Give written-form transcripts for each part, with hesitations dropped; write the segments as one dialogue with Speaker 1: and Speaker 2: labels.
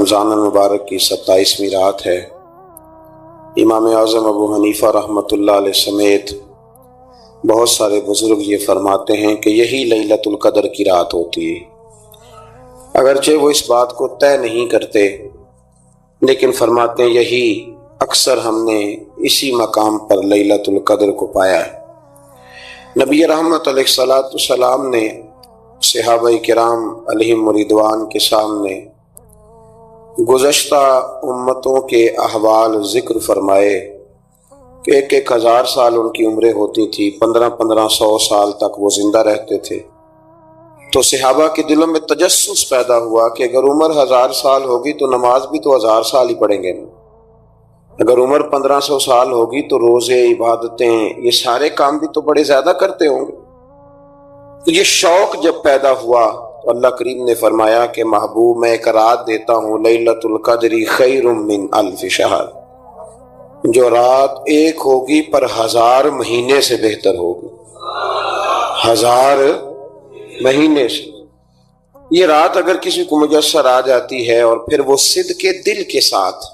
Speaker 1: رمضان المبارک کی 27ویں رات ہے۔ امام اعظم ابو حنیفہ رحمۃ اللہ علیہ سمیت بہت سارے بزرگ یہ فرماتے ہیں کہ یہی لیلۃ القدر کی رات ہوتی ہے۔ اگرچہ وہ اس بات کو طے نہیں کرتے، لیکن فرماتے ہیں یہی اکثر ہم نے اسی مقام پر لیلۃ القدر کو پایا ہے۔ نبی رحمت علیہ الصلوۃ والسلام نے صحابہ کرام علیہم رضوان کے سامنے گزشتہ امتوں کے احوال ذکر فرمائے کہ 1,000 سال ان کی عمریں ہوتی تھی، 1500 سال تک وہ زندہ رہتے تھے۔ تو صحابہ کے دلوں میں تجسس پیدا ہوا کہ اگر عمر 1000 سال ہوگی تو نماز بھی تو 1000 سال ہی پڑھیں گے، اگر عمر 1500 سال ہوگی تو روزے، عبادتیں، یہ سارے کام بھی تو بڑے زیادہ کرتے ہوں گے۔ تو یہ شوق جب پیدا ہوا تو اللہ کریم نے فرمایا کہ محبوب میں ایک رات دیتا ہوں، لیلۃ القدر خیر من الف شہر، جو رات ایک ہوگی پر 1000 مہینے سے بہتر ہوگی، 1000 مہینے سے۔ یہ رات اگر کسی کو میسر آ جاتی ہے اور پھر وہ صدق دل کے ساتھ،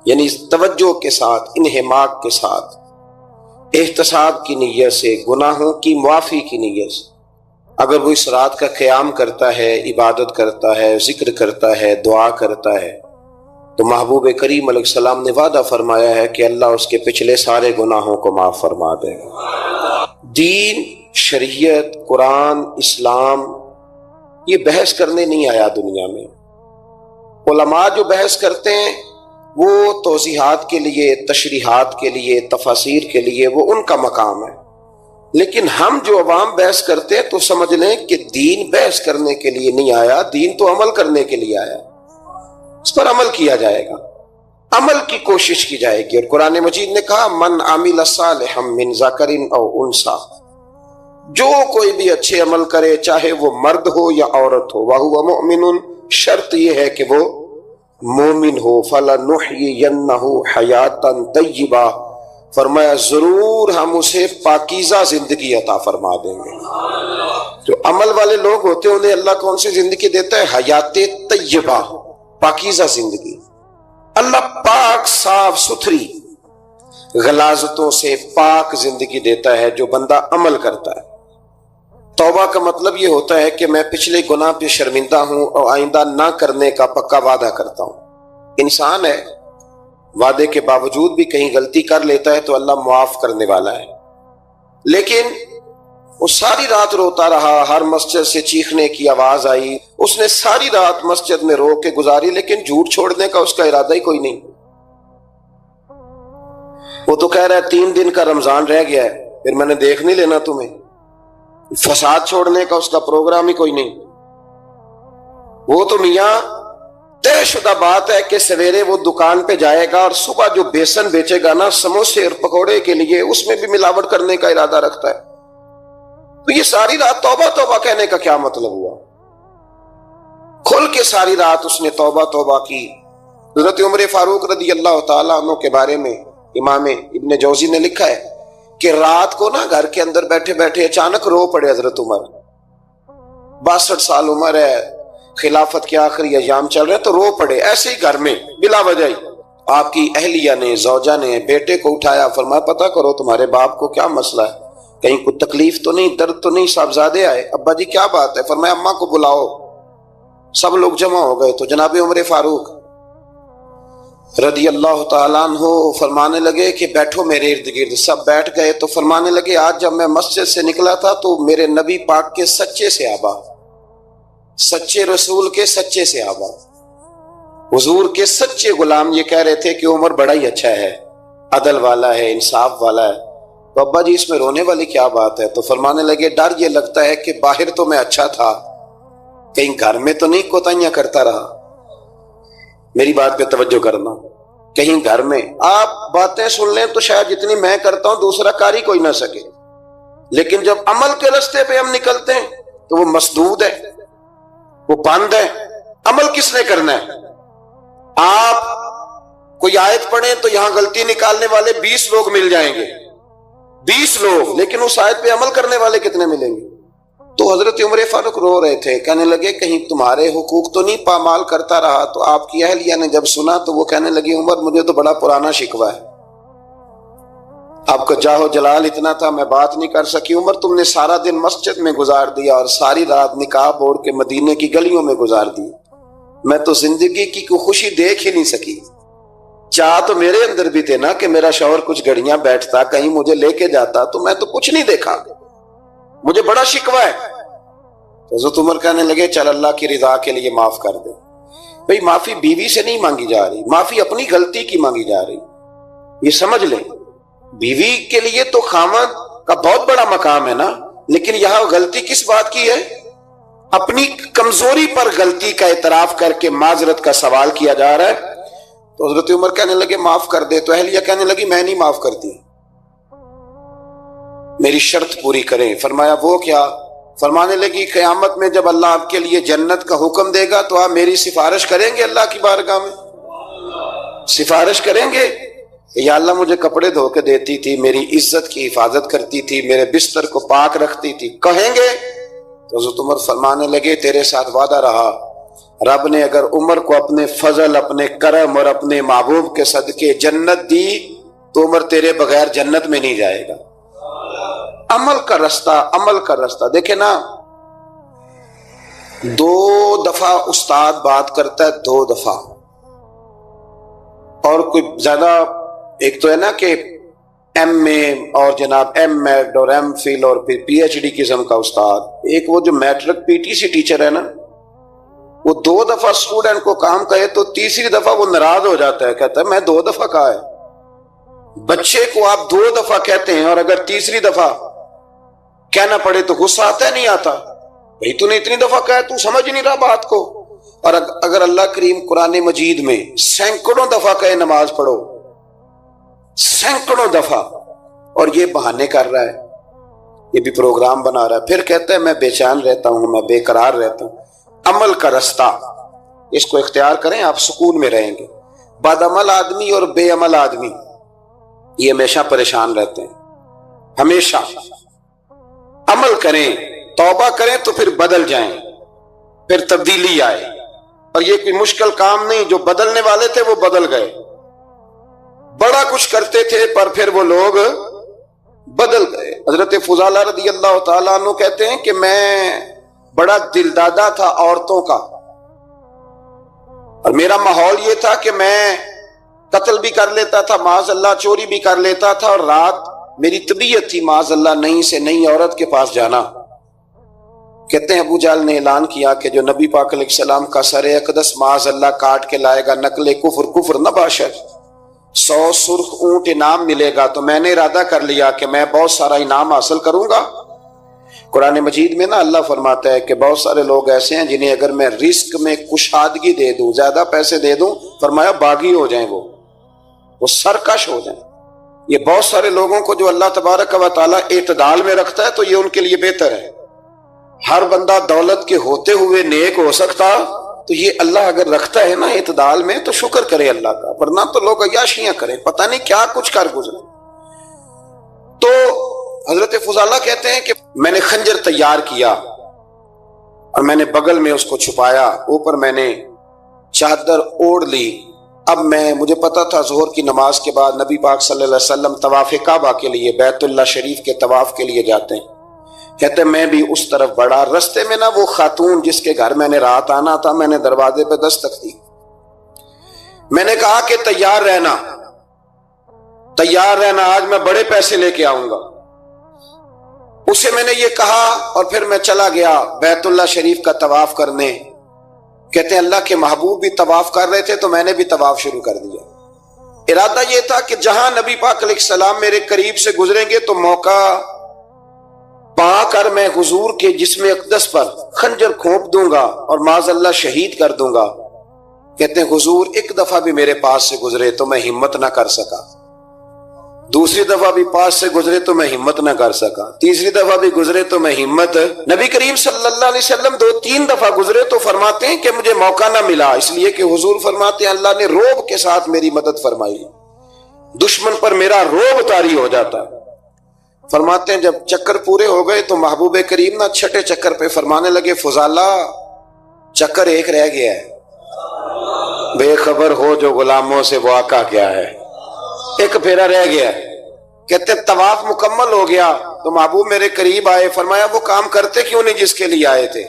Speaker 1: یعنی توجہ کے ساتھ، انہماک کے ساتھ، احتساب کی نیت سے، گناہوں کی معافی کی نیت سے اگر وہ اس رات کا قیام کرتا ہے، عبادت کرتا ہے، ذکر کرتا ہے، دعا کرتا ہے، تو محبوب کریم علیہ السلام نے وعدہ فرمایا ہے کہ اللہ اس کے پچھلے سارے گناہوں کو معاف فرما دے گا۔ دین، شریعت، قرآن، اسلام یہ بحث کرنے نہیں آیا دنیا میں۔ علماء جو بحث کرتے ہیں وہ توضیحات کے لیے، تشریحات کے لیے، تفاسیر کے لیے، وہ ان کا مقام ہے، لیکن ہم جو عوام بحث کرتے ہیں تو سمجھ لیں کہ دین بحث کرنے کے لیے نہیں آیا، دین تو عمل کرنے کے لیے آیا، اس پر عمل کیا جائے گا، عمل کی کوشش کی جائے گی۔ اور قرآن مجید نے کہا من عمل صالحا من ذکر او انثی، جو کوئی بھی اچھے عمل کرے چاہے وہ مرد ہو یا عورت ہو، وہو مؤمن، شرط یہ ہے کہ وہ مومن ہو، فلنحیینہ حیاتا طیبہ، فرمایا ضرور ہم اسے پاکیزہ زندگی عطا فرما دیں گے۔ جو عمل والے لوگ ہوتے ہیں انہیں اللہ کون سی زندگی دیتا ہے؟ حیات طیبہ، پاکیزہ زندگی۔ اللہ پاک، صاف ستھری، غلاظتوں سے پاک زندگی دیتا ہے جو بندہ عمل کرتا ہے۔ توبہ کا مطلب یہ ہوتا ہے کہ میں پچھلے گناہ پہ شرمندہ ہوں اور آئندہ نہ کرنے کا پکا وعدہ کرتا ہوں۔ انسان ہے، وعدے کے باوجود بھی کہیں غلطی کر لیتا ہے تو اللہ معاف کرنے والا ہے، لیکن وہ ساری رات روتا رہا، ہر مسجد سے چیخنے کی آواز آئی، اس نے ساری رات مسجد میں رو کے گزاری، لیکن جھوٹ چھوڑنے کا اس کا ارادہ ہی کوئی نہیں۔ وہ تو کہہ رہا ہے 3 دن کا رمضان رہ گیا ہے، پھر میں نے دیکھ نہیں لینا تمہیں۔ فساد چھوڑنے کا اس کا پروگرام ہی کوئی نہیں۔ وہ تو میاں طے شدہ بات ہے کہ سویرے وہ دکان پہ جائے گا اور صبح جو بیسن بیچے گا نا سموسے اور پکوڑے کے لیے، اس میں بھی ملاوٹ کرنے کا ارادہ رکھتا ہے۔ تو یہ ساری رات توبہ توبہ کہنے کا کیا مطلب ہوا؟ کھل کے ساری رات اس نے توبہ توبہ کی۔ حضرت عمر فاروق رضی اللہ تعالیٰ عنہ کے بارے میں امام ابن جوزی نے لکھا ہے کہ رات کو نا گھر کے اندر بیٹھے بیٹھے اچانک رو پڑے حضرت عمر، 62 سال عمر ہے، خلافت کے آخری ایام چل رہے تو رو پڑے ایسے ہی گھر میں بلا وجہ ہی۔ آپ کی اہلیہ نے، زوجہ نے بیٹے کو اٹھایا، فرمایا پتہ کرو تمہارے باپ کو کیا مسئلہ ہے، کہیں کوئی تکلیف تو نہیں، درد تو نہیں، صاحبزادے آئے، ابا جی کیا بات ہے؟ فرمایا اماں کو بلاؤ۔ سب لوگ جمع ہو گئے تو جناب عمر فاروق رضی اللہ تعالیٰ عنہ فرمانے لگے کہ بیٹھو میرے ارد گرد۔ سب بیٹھ گئے تو فرمانے لگے آج جب میں مسجد سے نکلا تھا تو میرے نبی پاک کے سچے صحابہ، سچے رسول کے سچے صحابہ، حضور کے سچے غلام یہ کہہ رہے تھے کہ عمر بڑا ہی اچھا ہے، عدل والا ہے، انصاف والا ہے۔ تو ابا جی اس میں رونے والی کیا بات ہے؟ تو فرمانے لگے ڈر یہ لگتا ہے کہ باہر تو میں اچھا تھا، کہیں گھر میں تو نہیں کوتاہیاں کرتا رہا۔ میری بات پہ توجہ کرنا، کہیں گھر میں آپ باتیں سن لیں تو شاید جتنی میں کرتا ہوں دوسرا کاری کوئی نہ سکے، لیکن جب عمل کے راستے پہ ہم نکلتے ہیں تو وہ مسدود ہے، وہ بند ہے۔ عمل کس نے کرنا ہے؟ آپ کوئی آیت پڑھیں تو یہاں غلطی نکالنے والے 20 لوگ مل جائیں گے، 20 لوگ، لیکن اس آیت پہ عمل کرنے والے کتنے ملیں گے؟ تو حضرت عمر فاروق رو رہے تھے، کہنے لگے کہیں تمہارے حقوق تو نہیں پامال کرتا رہا؟ تو آپ کی اہلیہ نے جب سنا تو وہ کہنے لگی عمر مجھے تو بڑا پرانا شکوہ ہے، آپ کا جاہ و جلال اتنا تھا میں بات نہیں کر سکی۔ عمر تم نے سارا دن مسجد میں گزار دیا اور ساری رات نقاب اوڑھ کے مدینے کی گلیوں میں گزار دی، میں تو زندگی کی کوئی خوشی دیکھ ہی نہیں سکی۔ چاہ تو میرے اندر بھی تھے نا کہ میرا شوہر کچھ گھڑیاں بیٹھتا، کہیں مجھے لے کے جاتا، تو میں تو کچھ نہیں دیکھا، مجھے بڑا شکوہ ہے۔ تو حضرت عمر کہنے لگے چل اللہ کی رضا کے لیے معاف کر دے۔ بھئی معافی بیوی سے نہیں مانگی جا رہی، معافی اپنی غلطی کی مانگی جا رہی، یہ سمجھ لیں۔ بیوی کے لیے تو خاوند کا بہت بڑا مقام ہے نا، لیکن یہاں غلطی کس بات کی ہے؟ اپنی کمزوری پر غلطی کا اعتراف کر کے معذرت کا سوال کیا جا رہا ہے۔ تو حضرت عمر کہنے لگے معاف کر دے، تو اہلیہ کہنے لگی میں نہیں معاف کرتی، میری شرط پوری کریں۔ فرمایا وہ کیا؟ فرمانے لگی قیامت میں جب اللہ آپ کے لیے جنت کا حکم دے گا تو آپ میری سفارش کریں گے اللہ کی بارگاہ میں؟ سفارش کریں گے یا اللہ مجھے کپڑے دھو کے دیتی تھی، میری عزت کی حفاظت کرتی تھی، میرے بستر کو پاک رکھتی تھی، کہیں گے؟ تو حضرت عمر فرمانے لگے تیرے ساتھ وعدہ رہا، رب نے اگر عمر کو اپنے فضل، اپنے کرم اور اپنے محبوب کے صدقے جنت دی تو عمر تیرے بغیر جنت میں نہیں جائے گا۔ عمل کا رستہ، عمل کا رستہ دیکھیں نا، 2 دفعہ استاد بات کرتا ہے، 2 دفعہ، اور کوئی زیادہ، ایک تو ہے نا کہ ایم اے اور جناب ایم ایڈ اور ایم فل اور پھر پی ایچ ڈی قسم کا استاد، ایک وہ جو matric P T C teacher ہے نا، وہ 2 دفعہ اسٹوڈنٹ کو کام کہے تو تیسری دفعہ وہ ناراض ہو جاتا ہے، کہتا ہے میں 2 دفعہ کہا ہے۔ بچے کو آپ 2 دفعہ کہتے ہیں اور اگر تیسری دفعہ کہنا پڑے تو غصہ آتا ہے نہیں آتا؟ بھئی تو نے اتنی دفعہ کہا تو سمجھ نہیں رہا بات کو۔ اور اگر اللہ کریم قرآن مجید میں سینکڑوں دفعہ کہے نماز پڑھو، سینکڑوں دفعہ، اور یہ بہانے کر رہا ہے، یہ بھی پروگرام بنا رہا ہے، پھر کہتا ہے میں بے چین رہتا ہوں، میں بے قرار رہتا ہوں۔ عمل کا رستہ اس کو اختیار کریں، آپ سکون میں رہیں گے۔ بد عمل آدمی اور بے عمل آدمی یہ ہمیشہ پریشان رہتے ہیں، ہمیشہ۔ عمل کریں، توبہ کریں تو پھر بدل جائیں، پھر تبدیلی آئے، اور یہ کوئی مشکل کام نہیں، جو بدلنے والے تھے وہ بدل گئے، بڑا کچھ کرتے تھے پر پھر وہ لوگ بدل گئے۔ حضرت فضالہ رضی اللہ تعالیٰ عنہ کہتے ہیں کہ میں بڑا دلدادہ تھا عورتوں کا، اور میرا ماحول یہ تھا کہ میں قتل بھی کر لیتا تھا، معاذ اللہ چوری بھی کر لیتا تھا، اور رات میری طبیعت تھی معاذ اللہ نئی سے نئی عورت کے پاس جانا۔ کہتے ہیں ابو جہل نے اعلان کیا کہ جو نبی پاک علیہ السلام کا سر اقدس معاذ اللہ کاٹ کے لائے گا، نقل کفر کفر نہ باشد، 100 سرخ اونٹ انعام ملے گا، تو میں نے ارادہ کر لیا کہ میں بہت سارا انعام حاصل کروں گا۔ قرآن مجید میں نا اللہ فرماتا ہے کہ بہت سارے لوگ ایسے ہیں جنہیں اگر میں رزق میں کشادگی دے دوں، زیادہ پیسے دے دوں، فرمایا باغی ہو جائیں، وہ سرکش ہو جائیں۔ یہ بہت سارے لوگوں کو جو اللہ تبارک و تعالیٰ اعتدال میں رکھتا ہے تو یہ ان کے لیے بہتر ہے۔ ہر بندہ دولت کے ہوتے ہوئے نیک ہو سکتا، تو یہ اللہ اگر رکھتا ہے نا اعتدال میں تو شکر کرے اللہ کا، ورنہ تو لوگ عیاشیاں کریں، پتہ نہیں کیا کچھ کر گزرے۔ تو حضرت فضالہ کہتے ہیں کہ میں نے خنجر تیار کیا اور میں نے بغل میں اس کو چھپایا، اوپر میں نے چادر اوڑھ لی۔ اب مجھے پتا تھا ظہر کی نماز کے بعد نبی پاک صلی اللہ علیہ وسلم طواف کعبہ کے لیے، بیت اللہ شریف کے طواف کے لیے جاتے ہیں۔ کہتے میں بھی اس طرف بڑھا، رستے میں نا وہ خاتون جس کے گھر میں نے رات آنا تھا، میں نے دروازے پہ دستک دی، میں نے کہا کہ تیار رہنا، تیار رہنا، آج میں بڑے پیسے لے کے آؤں گا۔ اسے میں نے یہ کہا اور پھر میں چلا گیا بیت اللہ شریف کا طواف کرنے۔ کہتے ہیں اللہ کے محبوب بھی طواف کر رہے تھے تو میں نے بھی طواف شروع کر دیا۔ ارادہ یہ تھا کہ جہاں نبی پاک علیہ السلام میرے قریب سے گزریں گے تو موقع پا کر میں حضور کے جسم اقدس پر خنجر کھونپ دوں گا اور معاذ اللہ شہید کر دوں گا۔ کہتے ہیں حضور ایک دفعہ بھی میرے پاس سے گزرے تو میں ہمت نہ کر سکا، دوسری دفعہ بھی پاس سے گزرے تو میں ہمت نہ کر سکا، تیسری دفعہ بھی گزرے تو میں ہمت، نبی کریم صلی اللہ علیہ وسلم 2-3 دفعہ گزرے تو فرماتے ہیں کہ مجھے موقع نہ ملا، اس لیے کہ حضور فرماتے ہیں اللہ نے روب کے ساتھ میری مدد فرمائی، دشمن پر میرا روب طاری ہو جاتا۔ فرماتے ہیں جب چکر پورے ہو گئے تو محبوب کریم نہ چھٹے چکر پہ فرمانے لگے فضالہ چکر ایک رہ گیا ہے، بے خبر ہو جو غلاموں سے وہ آقا کیا ہے، ایک پھیرا رہ گیا ہے۔ کہتے طواف مکمل ہو گیا تو محبوب میرے قریب آئے، فرمایا وہ کام کرتے کیوں نہیں جس کے لیے آئے تھے؟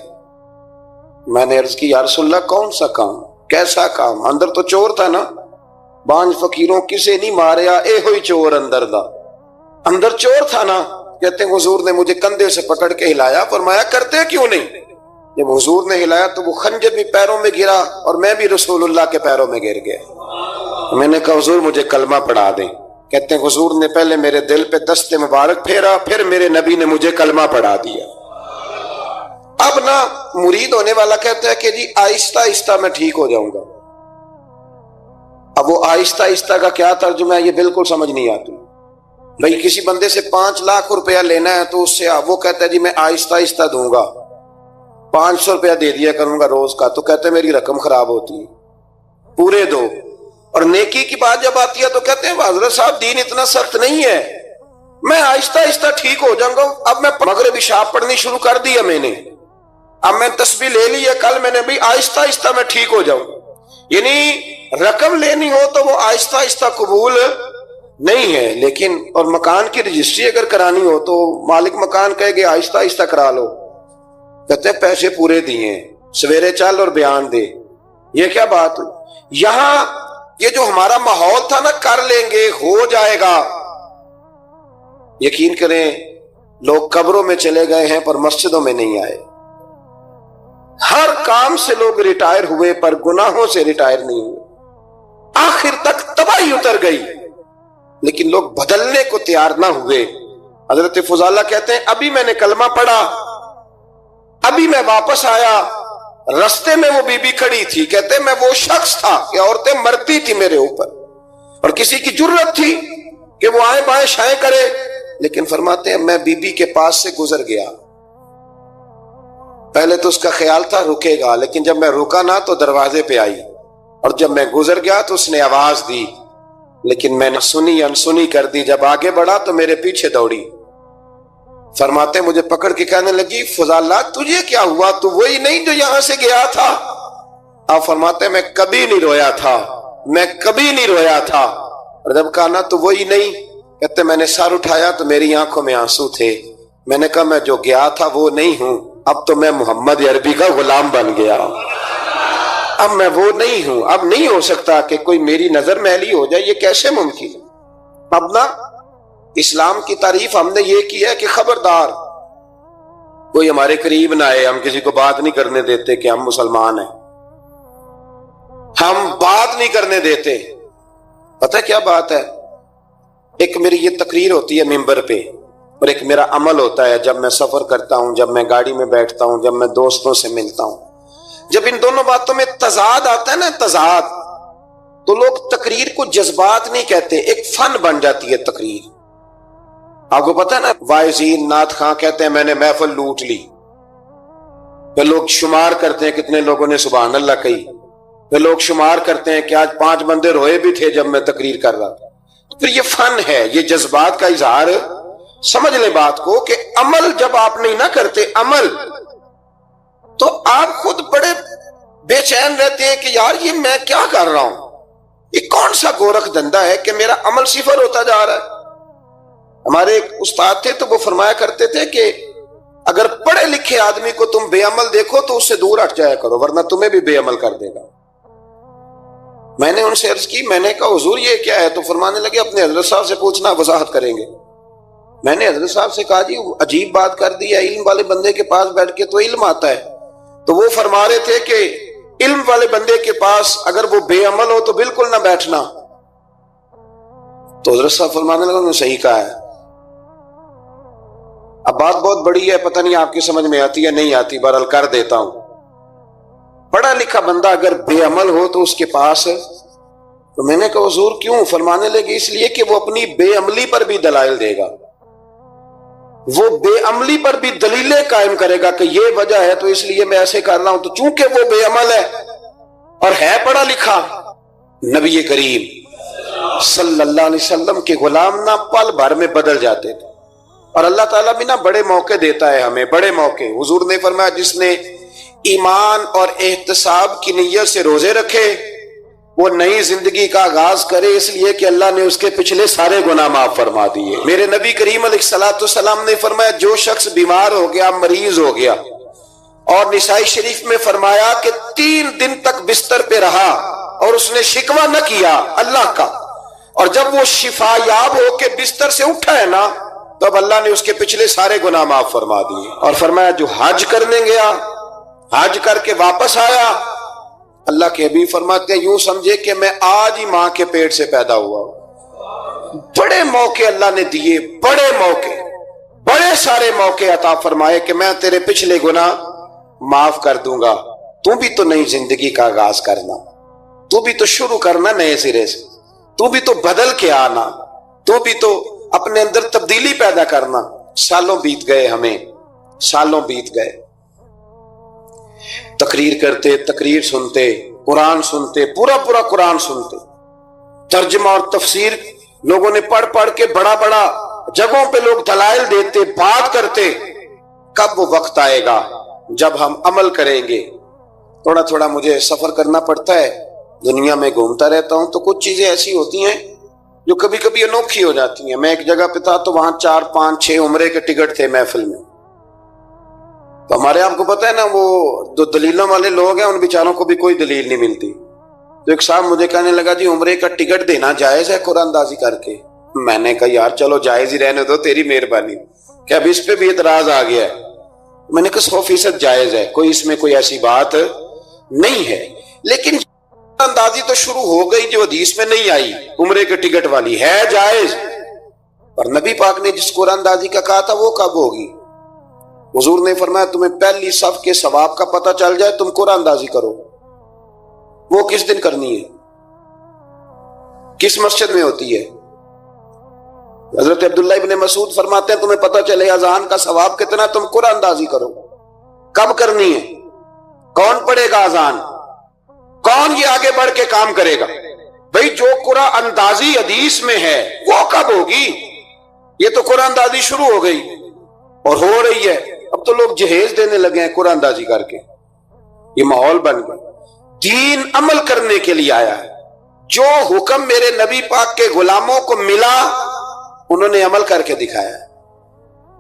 Speaker 1: میں نے عرض کی یا رسول اللہ کون سا کام، کیسا کام؟ اندر تو چور تھا نا، بانج فقیروں کسے نہیں ماریا، اے ہوئی چور اندر دا، اندر چور تھا نا۔ کہتے ہیں حضور نے مجھے کندھے سے پکڑ کے ہلایا، فرمایا کرتے کیوں نہیں؟ جب حضور نے ہلایا تو وہ خنجر بھی پیروں میں گرا اور میں بھی رسول اللہ کے پیروں میں گر گیا۔ میں نے کہا حضور مجھے کلمہ پڑھا دیں۔ کہتے ہیں حضور نے پہلے میرے دل پہ دست مبارک پھیرا، پھر میرے نبی نے مجھے کلمہ پڑھا دیا۔ اب نا مرید ہونے والا کہتا ہے کہ جی آہستہ آہستہ میں ٹھیک ہو جاؤں گا۔ اب وہ آہستہ آہستہ کا کیا ترجمہ ہے یہ بالکل سمجھ نہیں آتی۔ بھئی کسی بندے سے 5 لاکھ روپیہ لینا ہے تو اس سے وہ کہتا ہے جی میں آہستہ آہستہ دوں گا، 500 روپیہ دے دیا کروں گا روز کا، تو کہتے ہیں میری رقم خراب ہوتی ہے، پورے دو۔ اور نیکی کی بات جب آتی ہے تو کہتے ہیں حضرت صاحب دین اتنا سخت نہیں ہے، میں آہستہ آہستہ ٹھیک ہو جاؤں گا۔ اب میں مغرب عشاء پڑھنی شروع کر دیا میں نے، اب میں تسبیح لے لی ہے، کل میں نے بھی آہستہ آہستہ میں ٹھیک ہو جاؤں۔ یعنی رقم لینی ہو تو وہ آہستہ آہستہ قبول نہیں ہے، لیکن اور مکان کی رجسٹری اگر کرانی ہو تو مالک مکان کہے گے آہستہ آہستہ کرا لو، کہتے ہیں پیسے پورے دیے، سویرے چل اور بیان دے۔ یہ کیا بات ہوئی؟ یہاں یہ جو ہمارا ماحول تھا نا کر لیں گے ہو جائے گا، یقین کریں لوگ قبروں میں چلے گئے ہیں پر مسجدوں میں نہیں آئے۔ ہر کام سے لوگ ریٹائر ہوئے پر گناہوں سے ریٹائر نہیں ہوئے، آخر تک تباہی اتر گئی لیکن لوگ بدلنے کو تیار نہ ہوئے۔ حضرت فضالہ کہتے ہیں ابھی میں نے کلمہ پڑھا، ابھی میں واپس آیا، رستے میں وہ بی بی کھڑی تھی، کہتے ہیں میں وہ شخص تھا کہ عورتیں مرتی تھی میرے اوپر اور کسی کی جرت تھی کہ وہ آئیں بائیں شائیں کرے، لیکن فرماتے ہیں میں بی بی کے پاس سے گزر گیا، پہلے تو اس کا خیال تھا رکے گا، لیکن جب میں رکا نہ تو دروازے پہ آئی، اور جب میں گزر گیا تو اس نے آواز دی، لیکن میں نے سنی انسنی کر دی، جب آگے بڑھا تو میرے پیچھے دوڑی۔ فرماتے مجھے پکڑ کے کہنے لگی فضالہ تجھے کیا ہوا، تو وہی نہیں جو یہاں سے گیا تھا؟ آپ فرماتے میں کبھی نہیں رویا تھا، میں کبھی نہیں رویا تھا، اور جب کہا نا تو وہی نہیں، کہتے میں نے سر اٹھایا تو میری آنکھوں میں آنسو تھے، میں نے کہا میں جو گیا تھا وہ نہیں ہوں، اب تو میں محمد عربی کا غلام بن گیا، اب میں وہ نہیں ہوں، اب نہیں ہو سکتا کہ کوئی میری نظر میلی ہو جائے، یہ کیسے ممکن ہے؟ اب نا اسلام کی تعریف ہم نے یہ کی ہے کہ خبردار کوئی ہمارے قریب نہ آئے، ہم کسی کو بات نہیں کرنے دیتے کہ ہم مسلمان ہیں، ہم بات نہیں کرنے دیتے۔ پتہ کیا بات ہے، ایک میری یہ تقریر ہوتی ہے ممبر پہ اور ایک میرا عمل ہوتا ہے جب میں سفر کرتا ہوں، جب میں گاڑی میں بیٹھتا ہوں، جب میں دوستوں سے ملتا ہوں، جب ان دونوں باتوں میں تضاد آتا ہے نا، تضاد، تو لوگ تقریر کو جذبات نہیں کہتے، ایک فن بن جاتی ہے تقریر۔ آپ کو پتہ ہے نا واعظین نعت خواں کہتے ہیں میں نے محفل لوٹ لی، پھر لوگ شمار کرتے ہیں کتنے لوگوں نے سبحان اللہ کہی، پھر لوگ شمار کرتے ہیں کہ آج 5 بندے روئے بھی تھے جب میں تقریر کر رہا تھا۔ تو پھر یہ فن ہے، یہ جذبات کا اظہار، سمجھ لیں بات کو کہ عمل جب آپ نہیں نہ کرتے عمل، تو آپ خود بڑے بے چین رہتے ہیں کہ یار یہ میں کیا کر رہا ہوں، یہ کون سا گورکھ دھندا ہے کہ میرا عمل صفر ہوتا جا رہا ہے۔ ہمارے ایک استاد تھے تو وہ فرمایا کرتے تھے کہ اگر پڑھے لکھے آدمی کو تم بے عمل دیکھو تو اس سے دور ہٹ جایا کرو ورنہ تمہیں بھی بے عمل کر دے گا۔ میں نے ان سے عرض کی، میں نے کہا حضور یہ کیا ہے؟ تو فرمانے لگے اپنے حضرت صاحب سے پوچھنا، وضاحت کریں گے۔ میں نے حضرت صاحب سے کہا جی عجیب بات کر دی ہے، علم والے بندے کے پاس بیٹھ کے تو علم آتا ہے، تو وہ فرما رہے تھے کہ علم والے بندے کے پاس اگر وہ بے عمل ہو تو بالکل نہ بیٹھنا۔ تو حضرت صاحب فرمانے لگے انہوں نے صحیح کہا ہے۔ اب بات بہت بڑی ہے، پتہ نہیں آپ کی سمجھ میں آتی ہے نہیں آتی، بہرحال کر دیتا ہوں۔ پڑھا لکھا بندہ اگر بے عمل ہو تو اس کے پاس، تو میں نے کہا حضور کیوں؟ فرمانے لگے اس لیے کہ وہ اپنی بے عملی پر بھی دلائل دے گا، وہ بے عملی پر بھی دلیلیں قائم کرے گا کہ یہ وجہ ہے تو اس لیے میں ایسے کر رہا ہوں۔ تو چونکہ وہ بے عمل ہے اور ہے پڑھا لکھا، نبی کریم صلی اللہ علیہ وسلم کے غلام نہ پل بھر میں بدل جاتے تھے۔ اور اللہ تعالیٰ بھی نا بڑے موقع دیتا ہے ہمیں، بڑے موقع۔ حضور نے فرمایا جس نے ایمان اور احتساب کی نیت سے روزے رکھے وہ نئی زندگی کا آغاز کرے، اس لیے کہ اللہ نے اس کے پچھلے سارے گناہ معاف فرما دیے۔ میرے نبی کریم علیہ الصلوۃ والسلام نے فرمایا جو شخص بیمار ہو گیا، مریض ہو گیا، اور نسائی شریف میں فرمایا کہ 3 دن تک بستر پہ رہا اور اس نے شکوہ نہ کیا اللہ کا، اور جب وہ شفا یاب ہو کے بستر سے اٹھا ہے نا، تب اللہ نے اس کے پچھلے سارے گناہ معاف فرما دیے۔ اور فرمایا جو حج کرنے گیا، حج کر کے واپس آیا، اللہ کے حبیب فرماتے ہیں یوں سمجھے کہ میں آج ہی ماں کے پیٹ سے پیدا ہوا ہوں۔ بڑے موقع اللہ نے دیے، بڑے موقع، بڑے سارے موقع عطا فرمائے کہ میں تیرے پچھلے گناہ معاف کر دوں گا، تو بھی تو نئی زندگی کا آغاز کرنا، تو بھی تو شروع کرنا نئے سرے سے، تو بھی تو بدل کے آنا، تو بھی تو اپنے اندر تبدیلی پیدا کرنا۔ سالوں بیت گئے، ہمیں سالوں بیت گئے، تقریر کرتے، تقریر سنتے، قرآن سنتے، پورا قرآن سنتے، ترجمہ اور تفسیر لوگوں نے پڑھ پڑھ کے بڑا جگہوں پہ لوگ دلائل دیتے، بات کرتے۔ کب وہ وقت آئے گا جب ہم عمل کریں گے؟ تھوڑا مجھے سفر کرنا پڑتا ہے، دنیا میں گھومتا رہتا ہوں، تو کچھ چیزیں ایسی ہوتی ہیں جو کبھی کبھی انوکھی ہو جاتی ہیں۔ میں ایک جگہ پہ تھا تو وہاں 4 5 6 عمرے کے ٹکٹ تھے محفل میں، تو ہمارے آپ کو پتہ ہے نا وہ جو دلیلوں والے لوگ ہیں ان بیچاروں کو بھی کوئی دلیل نہیں ملتی۔ تو ایک صاحب مجھے کہنے لگا جی عمرے کا ٹکٹ دینا جائز ہے قرآن اندازی کر کے؟ میں نے کہا یار چلو جائز ہی رہنے دو، تیری مہربانی، کہ اب اس پہ بھی اعتراض آ گیا ہے۔ میں نے کہا 100% جائز ہے، کوئی اس میں کوئی ایسی بات نہیں ہے، لیکن اندازی تو شروع ہو گئی جو حدیث میں نہیں آئی، عمرے کے ٹکٹ والی ہے جائز، اور نبی پاک نے جس قرآن اندازی کا کہا تھا وہ کب ہوگی؟ حضور نے فرمایا تمہیں پہلی صف کے ثواب کا پتہ چل جائے تم قرآن اندازی کرو، وہ کس دن کرنی ہے، کس مسجد میں ہوتی ہے؟ حضرت عبداللہ ابن مسعود فرماتے ہیں تمہیں پتہ چلے اذان کا ثواب کتنا، تم قرآن اندازی کرو۔ کب کرنی ہے؟ کون پڑھے گا اذان؟ کون یہ آگے بڑھ کے کام کرے گا؟ بھئی جو قرآن اندازی حدیث میں ہے وہ کب ہوگی؟ یہ تو قرآن اندازی شروع ہو گئی اور ہو رہی ہے، اب تو لوگ جہیز دینے لگے ہیں قرآن اندازی کر کے، یہ ماحول بن گیا۔ دین عمل کرنے کے لیے آیا ہے، جو حکم میرے نبی پاک کے غلاموں کو ملا انہوں نے عمل کر کے دکھایا،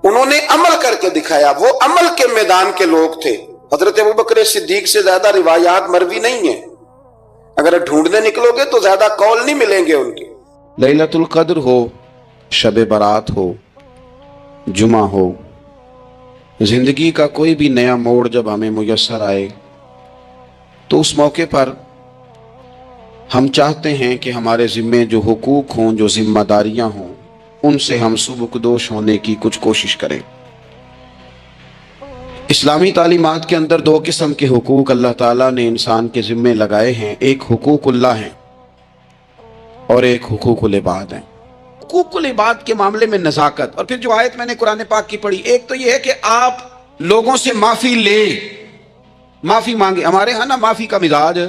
Speaker 1: انہوں نے عمل کر کے دکھایا، وہ عمل کے میدان کے لوگ تھے۔ حضرت ابوبکر صدیق سے زیادہ روایات مروی نہیں ہیں، اگر ڈھونڈنے نکلو گے تو زیادہ قول نہیں ملیں گے ان کے۔
Speaker 2: لیلۃ القدر ہو، شب برات ہو، جمعہ ہو، زندگی کا کوئی بھی نیا موڑ جب ہمیں میسر آئے تو اس موقع پر ہم چاہتے ہیں کہ ہمارے ذمے جو حقوق ہوں، جو ذمہ داریاں ہوں، ان سے ہم سبکدوش ہونے کی کچھ کوشش کریں۔ اسلامی تعلیمات کے اندر 2 قسم کے حقوق اللہ تعالیٰ نے انسان کے ذمے لگائے ہیں، ایک حقوق اللہ ہیں اور ایک حقوق العباد ہیں۔ حقوق العباد کے معاملے میں نزاکت، اور پھر جو آیت میں نے قرآن پاک کی پڑھی، ایک تو یہ ہے کہ آپ لوگوں سے معافی لیں، معافی مانگیں۔ ہمارے ہاں نا معافی کا مزاج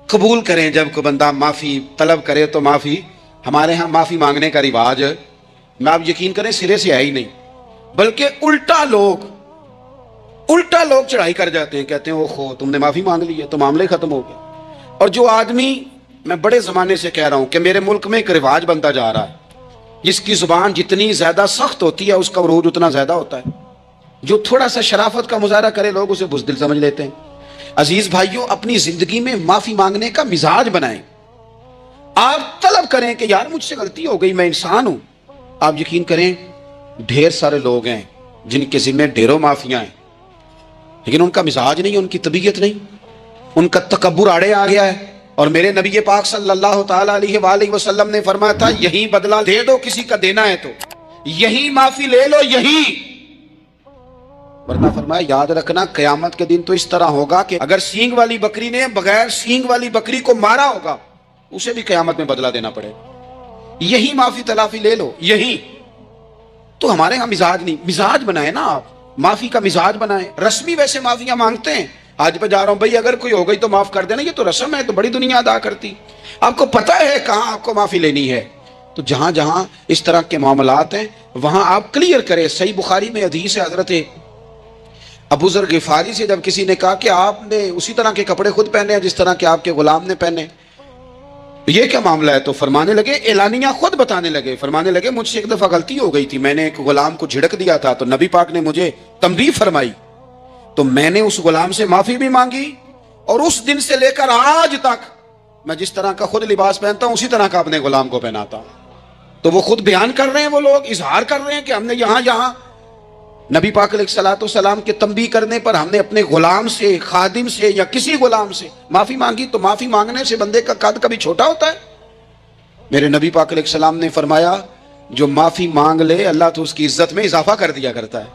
Speaker 2: قبول کریں، جب کوئی بندہ معافی طلب کرے تو معافی، ہمارے ہاں معافی مانگنے کا رواج میں آپ یقین کریں سرے سے ہے ہی نہیں، بلکہ الٹا لوگ چڑھائی کر جاتے ہیں، کہتے ہیں اوہو تم نے معافی مانگ لی ہے تو معاملے ختم ہو گیا۔ اور جو آدمی، میں بڑے زمانے سے کہہ رہا ہوں کہ میرے ملک میں ایک رواج بنتا جا رہا ہے، جس کی زبان جتنی زیادہ سخت ہوتی ہے اس کا عروج اتنا زیادہ ہوتا ہے، جو تھوڑا سا شرافت کا مظاہرہ کرے لوگ اسے بزدل سمجھ لیتے ہیں۔ عزیز بھائیوں، اپنی زندگی میں معافی مانگنے کا مزاج بنائیں، آپ طلب کریں کہ یار مجھ سے غلطی ہو گئی، میں انسان ہوں۔ آپ یقین کریں ڈھیر سارے لوگ ہیں جن کے ذمہ ڈھیروں معافیاں ہیں، لیکن ان کا مزاج نہیں، ان کی طبیعت نہیں، ان کا تکبر آڑے آ گیا ہے۔ اور میرے نبی پاک صلی اللہ تعالیٰ علیہ وآلہ وسلم نے فرمایا تھا یہی بدلہ دے دو کسی کا دینا ہے تو، یہی معافی لے لو، یہی، ورنہ فرمایا یاد رکھنا قیامت کے دن تو اس طرح ہوگا کہ اگر سینگ والی بکری نے بغیر سینگ والی بکری کو مارا ہوگا اسے بھی قیامت میں بدلہ دینا پڑے، یہی معافی تلافی لے لو، یہی۔ تو ہمارے ہاں مزاج نہیں، مزاج بنائے نا آپ، معافی کا مزاج بنائیں۔ رسمی ویسے معافیاں مانگتے ہیں، آج پہ جا رہا ہوں بھائی اگر کوئی ہو گئی تو معاف کر دینا، یہ تو رسم ہے، تو بڑی دنیا ادا کرتی۔ آپ کو پتہ ہے کہاں آپ کو معافی لینی ہے، تو جہاں جہاں اس طرح کے معاملات ہیں وہاں آپ کلیئر کریں. صحیح بخاری میں حدیث ہے حضرت ابو ذر غفاری سے، جب کسی نے کہا کہ آپ نے اسی طرح کے کپڑے خود پہنے ہیں جس طرح کے آپ کے غلام نے پہنے، یہ کیا معاملہ ہے؟ تو فرمانے لگے، اعلانیہ خود بتانے لگے، فرمانے لگے مجھ سے ایک دفعہ غلطی ہو گئی تھی، میں نے ایک غلام کو جھڑک دیا تھا تو نبی پاک نے مجھے تنبیہ فرمائی، تو میں نے اس غلام سے معافی بھی مانگی، اور اس دن سے لے کر آج تک میں جس طرح کا خود لباس پہنتا ہوں اسی طرح کا اپنے غلام کو پہناتا ہوں. تو وہ خود بیان کر رہے ہیں، وہ لوگ اظہار کر رہے ہیں کہ ہم نے یہاں نبی پاک علیہ الصلوۃ والسلام کے تنبیہ کرنے پر ہم نے اپنے غلام سے، خادم سے یا کسی غلام سے معافی مانگی. تو معافی مانگنے سے بندے کا قد کبھی چھوٹا ہوتا ہے؟ میرے نبی پاک علیہ السلام نے فرمایا جو معافی مانگ لے اللہ تو اس کی عزت میں اضافہ کر دیا کرتا ہے.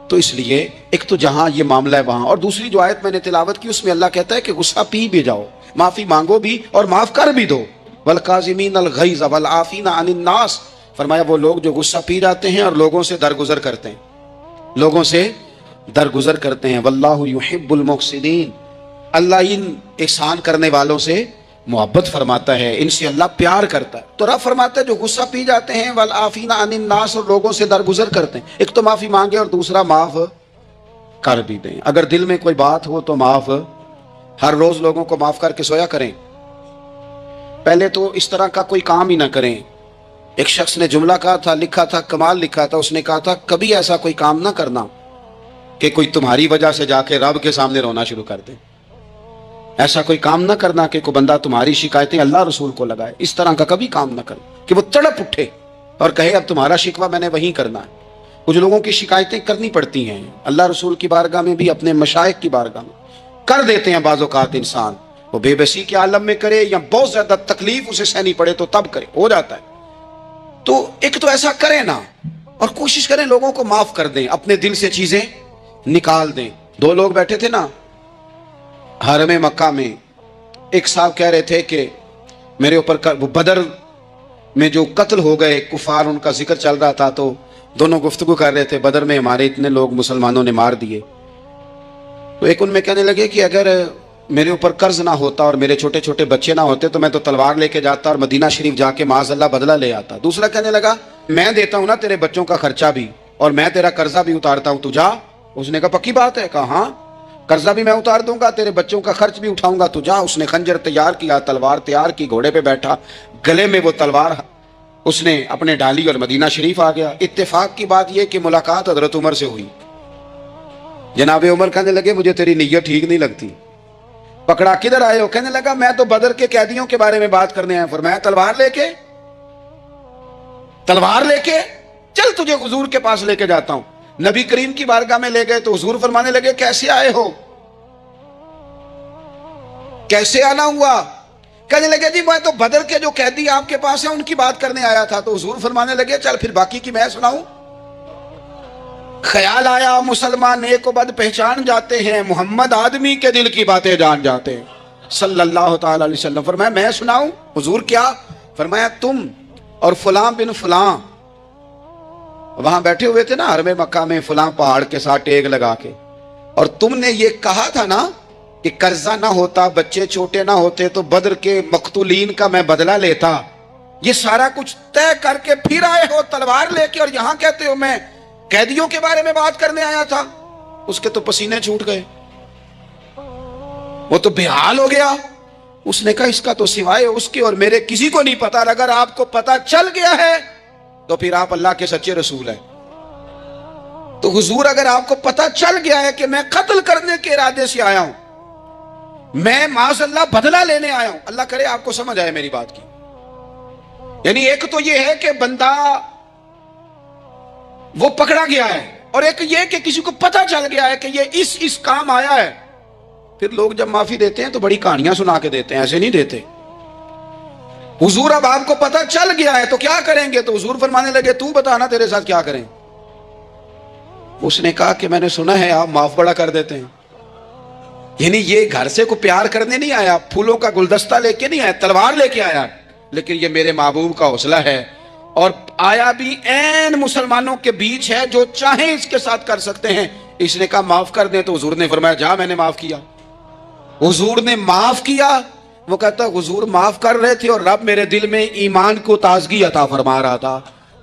Speaker 2: تو اس لیے ایک تو جہاں یہ معاملہ ہے وہاں، اور دوسری جو آیت میں نے تلاوت کی اس میں اللہ کہتا ہے کہ غصہ پی بھی جاؤ، معافی مانگو بھی اور معاف کر بھی دو. والکاظمین الغیظ والعافین عن الناس، فرمایا وہ لوگ جو غصہ پی جاتے ہیں اور لوگوں سے درگزر کرتے ہیں، لوگوں سے درگزر کرتے ہیں. واللہ یحب المحسنین، اللہ ان احسان کرنے والوں سے محبت فرماتا ہے، ان سے اللہ پیار کرتا ہے. تو رب فرماتا ہے جو غصہ پی جاتے ہیں والعافین عن الناس، اور لوگوں سے درگزر کرتے ہیں، ایک تو معافی مانگے اور دوسرا معاف کر بھی دیں. اگر دل میں کوئی بات ہو تو معاف، ہر روز لوگوں کو معاف کر کے سویا کریں. پہلے تو اس طرح کا کوئی کام ہی نہ کریں. ایک شخص نے جملہ کہا تھا، لکھا تھا، کمال لکھا تھا، اس نے کہا تھا کبھی ایسا کوئی کام نہ کرنا کہ کوئی تمہاری وجہ سے جا کے رب کے سامنے رونا شروع کر دے. ایسا کوئی کام نہ کرنا کہ کوئی بندہ تمہاری شکایتیں اللہ رسول کو لگائے. اس طرح کا کبھی کام نہ کرنا کہ وہ تڑپ اٹھے اور کہے اب تمہارا شکوہ میں نے وہیں کرنا ہے. کچھ لوگوں کی شکایتیں کرنی پڑتی ہیں، اللہ رسول کی بارگاہ میں بھی، اپنے مشائخ کی بارگاہ میں کر دیتے ہیں. بعض اوقات انسان وہ بے بسی کے عالم میں کرے یا بہت زیادہ تکلیف اسے سہنی پڑے تو تب کرے، ہو جاتا ہے. تو ایک تو ایسا کریں نا، اور کوشش کریں لوگوں کو معاف کر دیں، اپنے دل سے چیزیں نکال دیں. دو لوگ بیٹھے تھے نا حرم مکہ میں، ایک صاحب کہہ رہے تھے کہ میرے اوپر وہ بدر میں جو قتل ہو گئے کفار، ان کا ذکر چل رہا تھا، تو دونوں گفتگو کر رہے تھے بدر میں ہمارے اتنے لوگ مسلمانوں نے مار دیے. تو ایک ان میں کہنے لگے کہ اگر میرے اوپر قرض نہ ہوتا اور میرے چھوٹے چھوٹے بچے نہ ہوتے تو میں تو تلوار لے کے جاتا اور مدینہ شریف جا کے معاذ اللہ بدلہ لے آتا. دوسرا کہنے لگا میں دیتا ہوں نا تیرے بچوں کا خرچہ بھی اور میں تیرا قرضہ بھی اتارتا ہوں، تو جا. اس نے کہا پکی بات ہے؟ کہا ہاں، قرضہ بھی میں اتار دوں گا، تیرے بچوں کا خرچ بھی اٹھاؤں گا، تو جا. اس نے خنجر تیار کیا، تلوار تیار کی، گھوڑے پہ بیٹھا، گلے میں وہ تلوار اس نے اپنے ڈالی اور مدینہ شریف آ گیا. اتفاق کی بات یہ کہ ملاقات حضرت عمر سے ہوئی. جناب عمر کہنے لگے مجھے تیری نیت ٹھیک نہیں لگتی. پکڑا کدھر آئے ہو؟ کہنے لگا میں تو بدر کے قیدیوں کے بارے میں بات کرنے آیا. فرمایا تلوار لے کے چل تجھے حضور کے پاس لے کے جاتا ہوں. نبی کریم کی بارگاہ میں لے گئے تو حضور فرمانے لگے کیسے آئے ہو، کیسے آنا ہوا؟ کہنے لگے جی میں تو بدر کے جو قیدی آپ کے پاس ہیں ان کی بات کرنے آیا تھا. تو حضور فرمانے لگے چل پھر باقی کی میں سناؤں. خیال آیا مسلمان نیک و بد پہچان جاتے ہیں، محمد آدمی کے دل کی باتیں جان جاتے ہیں صلی اللہ تعالی علیہ وسلم. فرمایا میں سناؤں؟ حضور کیا؟ فرمایا تم اور فلاں بن فلاں وہاں بیٹھے ہوئے تھے نا حرم مکہ میں فلاں پہاڑ کے ساتھ ٹیک لگا کے، اور تم نے یہ کہا تھا نا کہ قرضہ نہ ہوتا، بچے چھوٹے نہ ہوتے تو بدر کے مقتولین کا میں بدلہ لیتا. یہ سارا کچھ طے کر کے پھر آئے ہو تلوار لے کے، اور یہاں کہتے ہو میں قیدیوں کے بارے میں بات کرنے آیا تھا. اس کے تو پسینے چھوٹ گئے، وہ تو بے حال ہو گیا. اس نے کہا اس کا تو سوائے اس کے اور میرے کسی کو نہیں پتا. اگر آپ کو پتا چل گیا ہے تو پھر آپ اللہ کے سچے رسول ہیں. تو حضور اگر آپ کو پتا چل گیا ہے کہ میں قتل کرنے کے ارادے سے آیا ہوں، میں معاذ اللہ بدلہ لینے آیا ہوں، اللہ کرے آپ کو سمجھ آئے میری بات کی. یعنی ایک تو یہ ہے کہ بندہ وہ پکڑا گیا ہے، اور ایک یہ کہ کسی کو پتا چل گیا ہے کہ یہ اس کام آیا ہے. پھر لوگ جب معافی دیتے ہیں تو بڑی کہانیاں سنا کے دیتے ہیں، ایسے نہیں دیتے. حضور اب آپ کو پتا چل گیا ہے تو کیا کریں گے؟ تو حضور فرمانے لگے تو بتانا تیرے ساتھ کیا کریں. اس نے کہا کہ میں نے سنا ہے آپ معاف بڑا کر دیتے ہیں. یعنی یہ گھر سے کوئی پیار کرنے نہیں آیا، پھولوں کا گلدستہ لے کے نہیں آیا، تلوار لے کے آیا، لیکن یہ میرے محبوب کا حوصلہ ہے. اور آیا بھی عین مسلمانوں کے بیچ ہے، جو چاہیں اس کے ساتھ کر سکتے ہیں. اس نے کہا معاف کر دیں، تو حضور نے فرمایا جا میں نے معاف کیا. حضور نے معاف کیا. وہ کہتا حضور معاف کر رہے تھے اور رب میرے دل میں ایمان کو تازگی عطا فرما رہا تھا.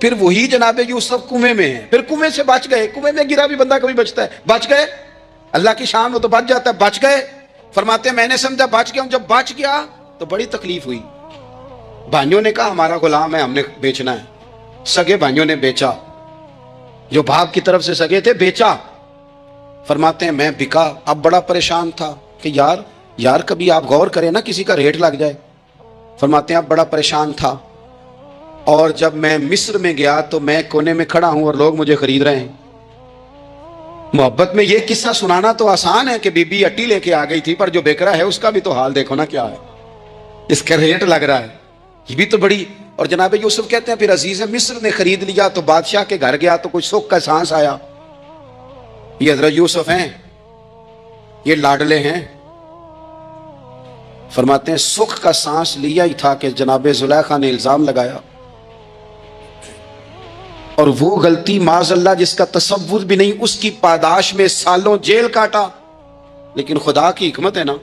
Speaker 2: پھر وہی جناب یوسف کنویں میں ہیں، پھر کنویں سے بچ گئے. کنویں میں گرا بھی بندہ کبھی بچتا ہے؟ بچ گئے. اللہ کی شان ہو تو بچ جاتا ہے. بچ گئے. فرماتے ہیں میں نے سمجھا بچ گیا ہوں. جب بچ گیا تو بڑی تکلیف ہوئی. بھائیوں نے کہا ہمارا غلام ہے، ہم نے بیچنا ہے. سگے بھائیوں نے بیچا، جو باپ کی طرف سے سگے تھے بیچا. فرماتے ہیں میں بکا. اب بڑا پریشان تھا کہ یار کبھی آپ غور کریں نا، کسی کا ریٹ لگ جائے. فرماتے ہیں اب بڑا پریشان تھا، اور جب میں مصر میں گیا تو میں کونے میں کھڑا ہوں اور لوگ مجھے خرید رہے ہیں. محبت میں یہ قصہ سنانا تو آسان ہے کہ بی بی اٹی لے کے آ گئی تھی، پر جو بیک رہا ہے اس کا بھی تو حال دیکھو نا کیا ہے، اس کا ریٹ لگ رہا ہے. یہ بھی تو بڑی. اور جناب یوسف کہتے ہیں پھر عزیز مصر نے خرید لیا تو بادشاہ کے گھر گیا تو کچھ سکھ کا سانس آیا. یہ حضرت یوسف ہیں، یہ لاڈلے ہیں. فرماتے ہیں سکھ کا سانس لیا ہی تھا کہ جناب زلیخا نے الزام لگایا، اور وہ غلطی معاذ اللہ جس کا تصور بھی نہیں، اس کی پاداش میں سالوں جیل کاٹا. لیکن خدا کی حکمت ہے نا،